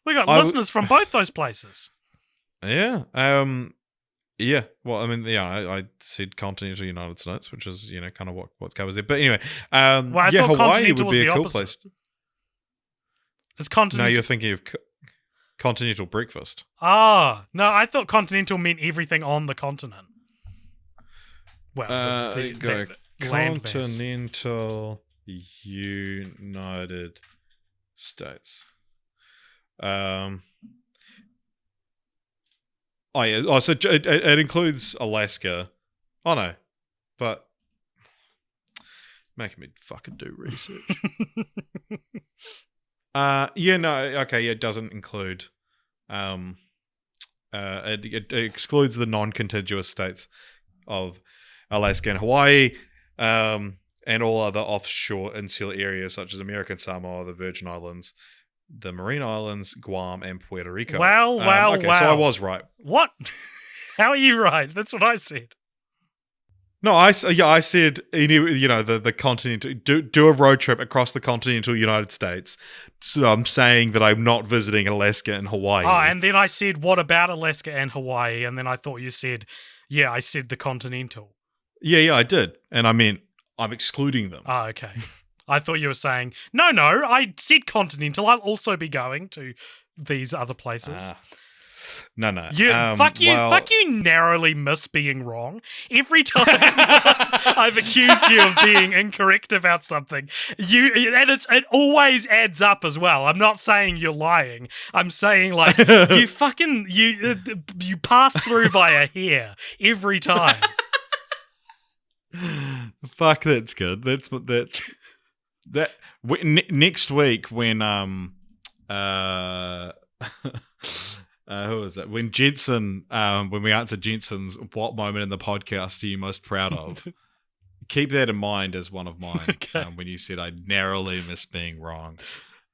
We got listeners from both those places. Yeah. Yeah. Well, I mean, yeah, I said continental United States, which is, you know, kind of what covers it. But anyway, I yeah, thought Hawaii would was be the a cool opposite. place. It's continental. No, you're thinking of continental breakfast. Ah, no, I thought continental meant everything on the continent. Well, the land mass. Continental United States. Oh yeah. Oh, so it includes Alaska. Oh no, but making me fucking do research. Yeah, no, okay, yeah, it doesn't include. It excludes the non-contiguous states of Alaska and Hawaii, and all other offshore insular areas such as American Samoa, the Virgin Islands, the Marine Islands, Guam, and Puerto Rico. Wow, okay, so I was right. What? How are you right? That's what I said. No, I said, the continent, do a road trip across the continental United States. So I'm saying that I'm not visiting Alaska and Hawaii. Oh, and then I said, what about Alaska and Hawaii? And then I thought you said, yeah, I said the continental. Yeah, I did. And I meant I'm excluding them. Oh, okay. I thought you were saying, no, I said continental. I'll also be going to these other places. No. Fuck you narrowly miss being wrong. Every time I've accused you of being incorrect about something, it always adds up as well. I'm not saying you're lying. I'm saying like you pass through by a hair every time. Fuck, that's good. Next week when who was it? When Jensen, when we answered Jensen's what moment in the podcast are you most proud of? Keep that in mind as one of mine. Okay. When you said I narrowly missed being wrong.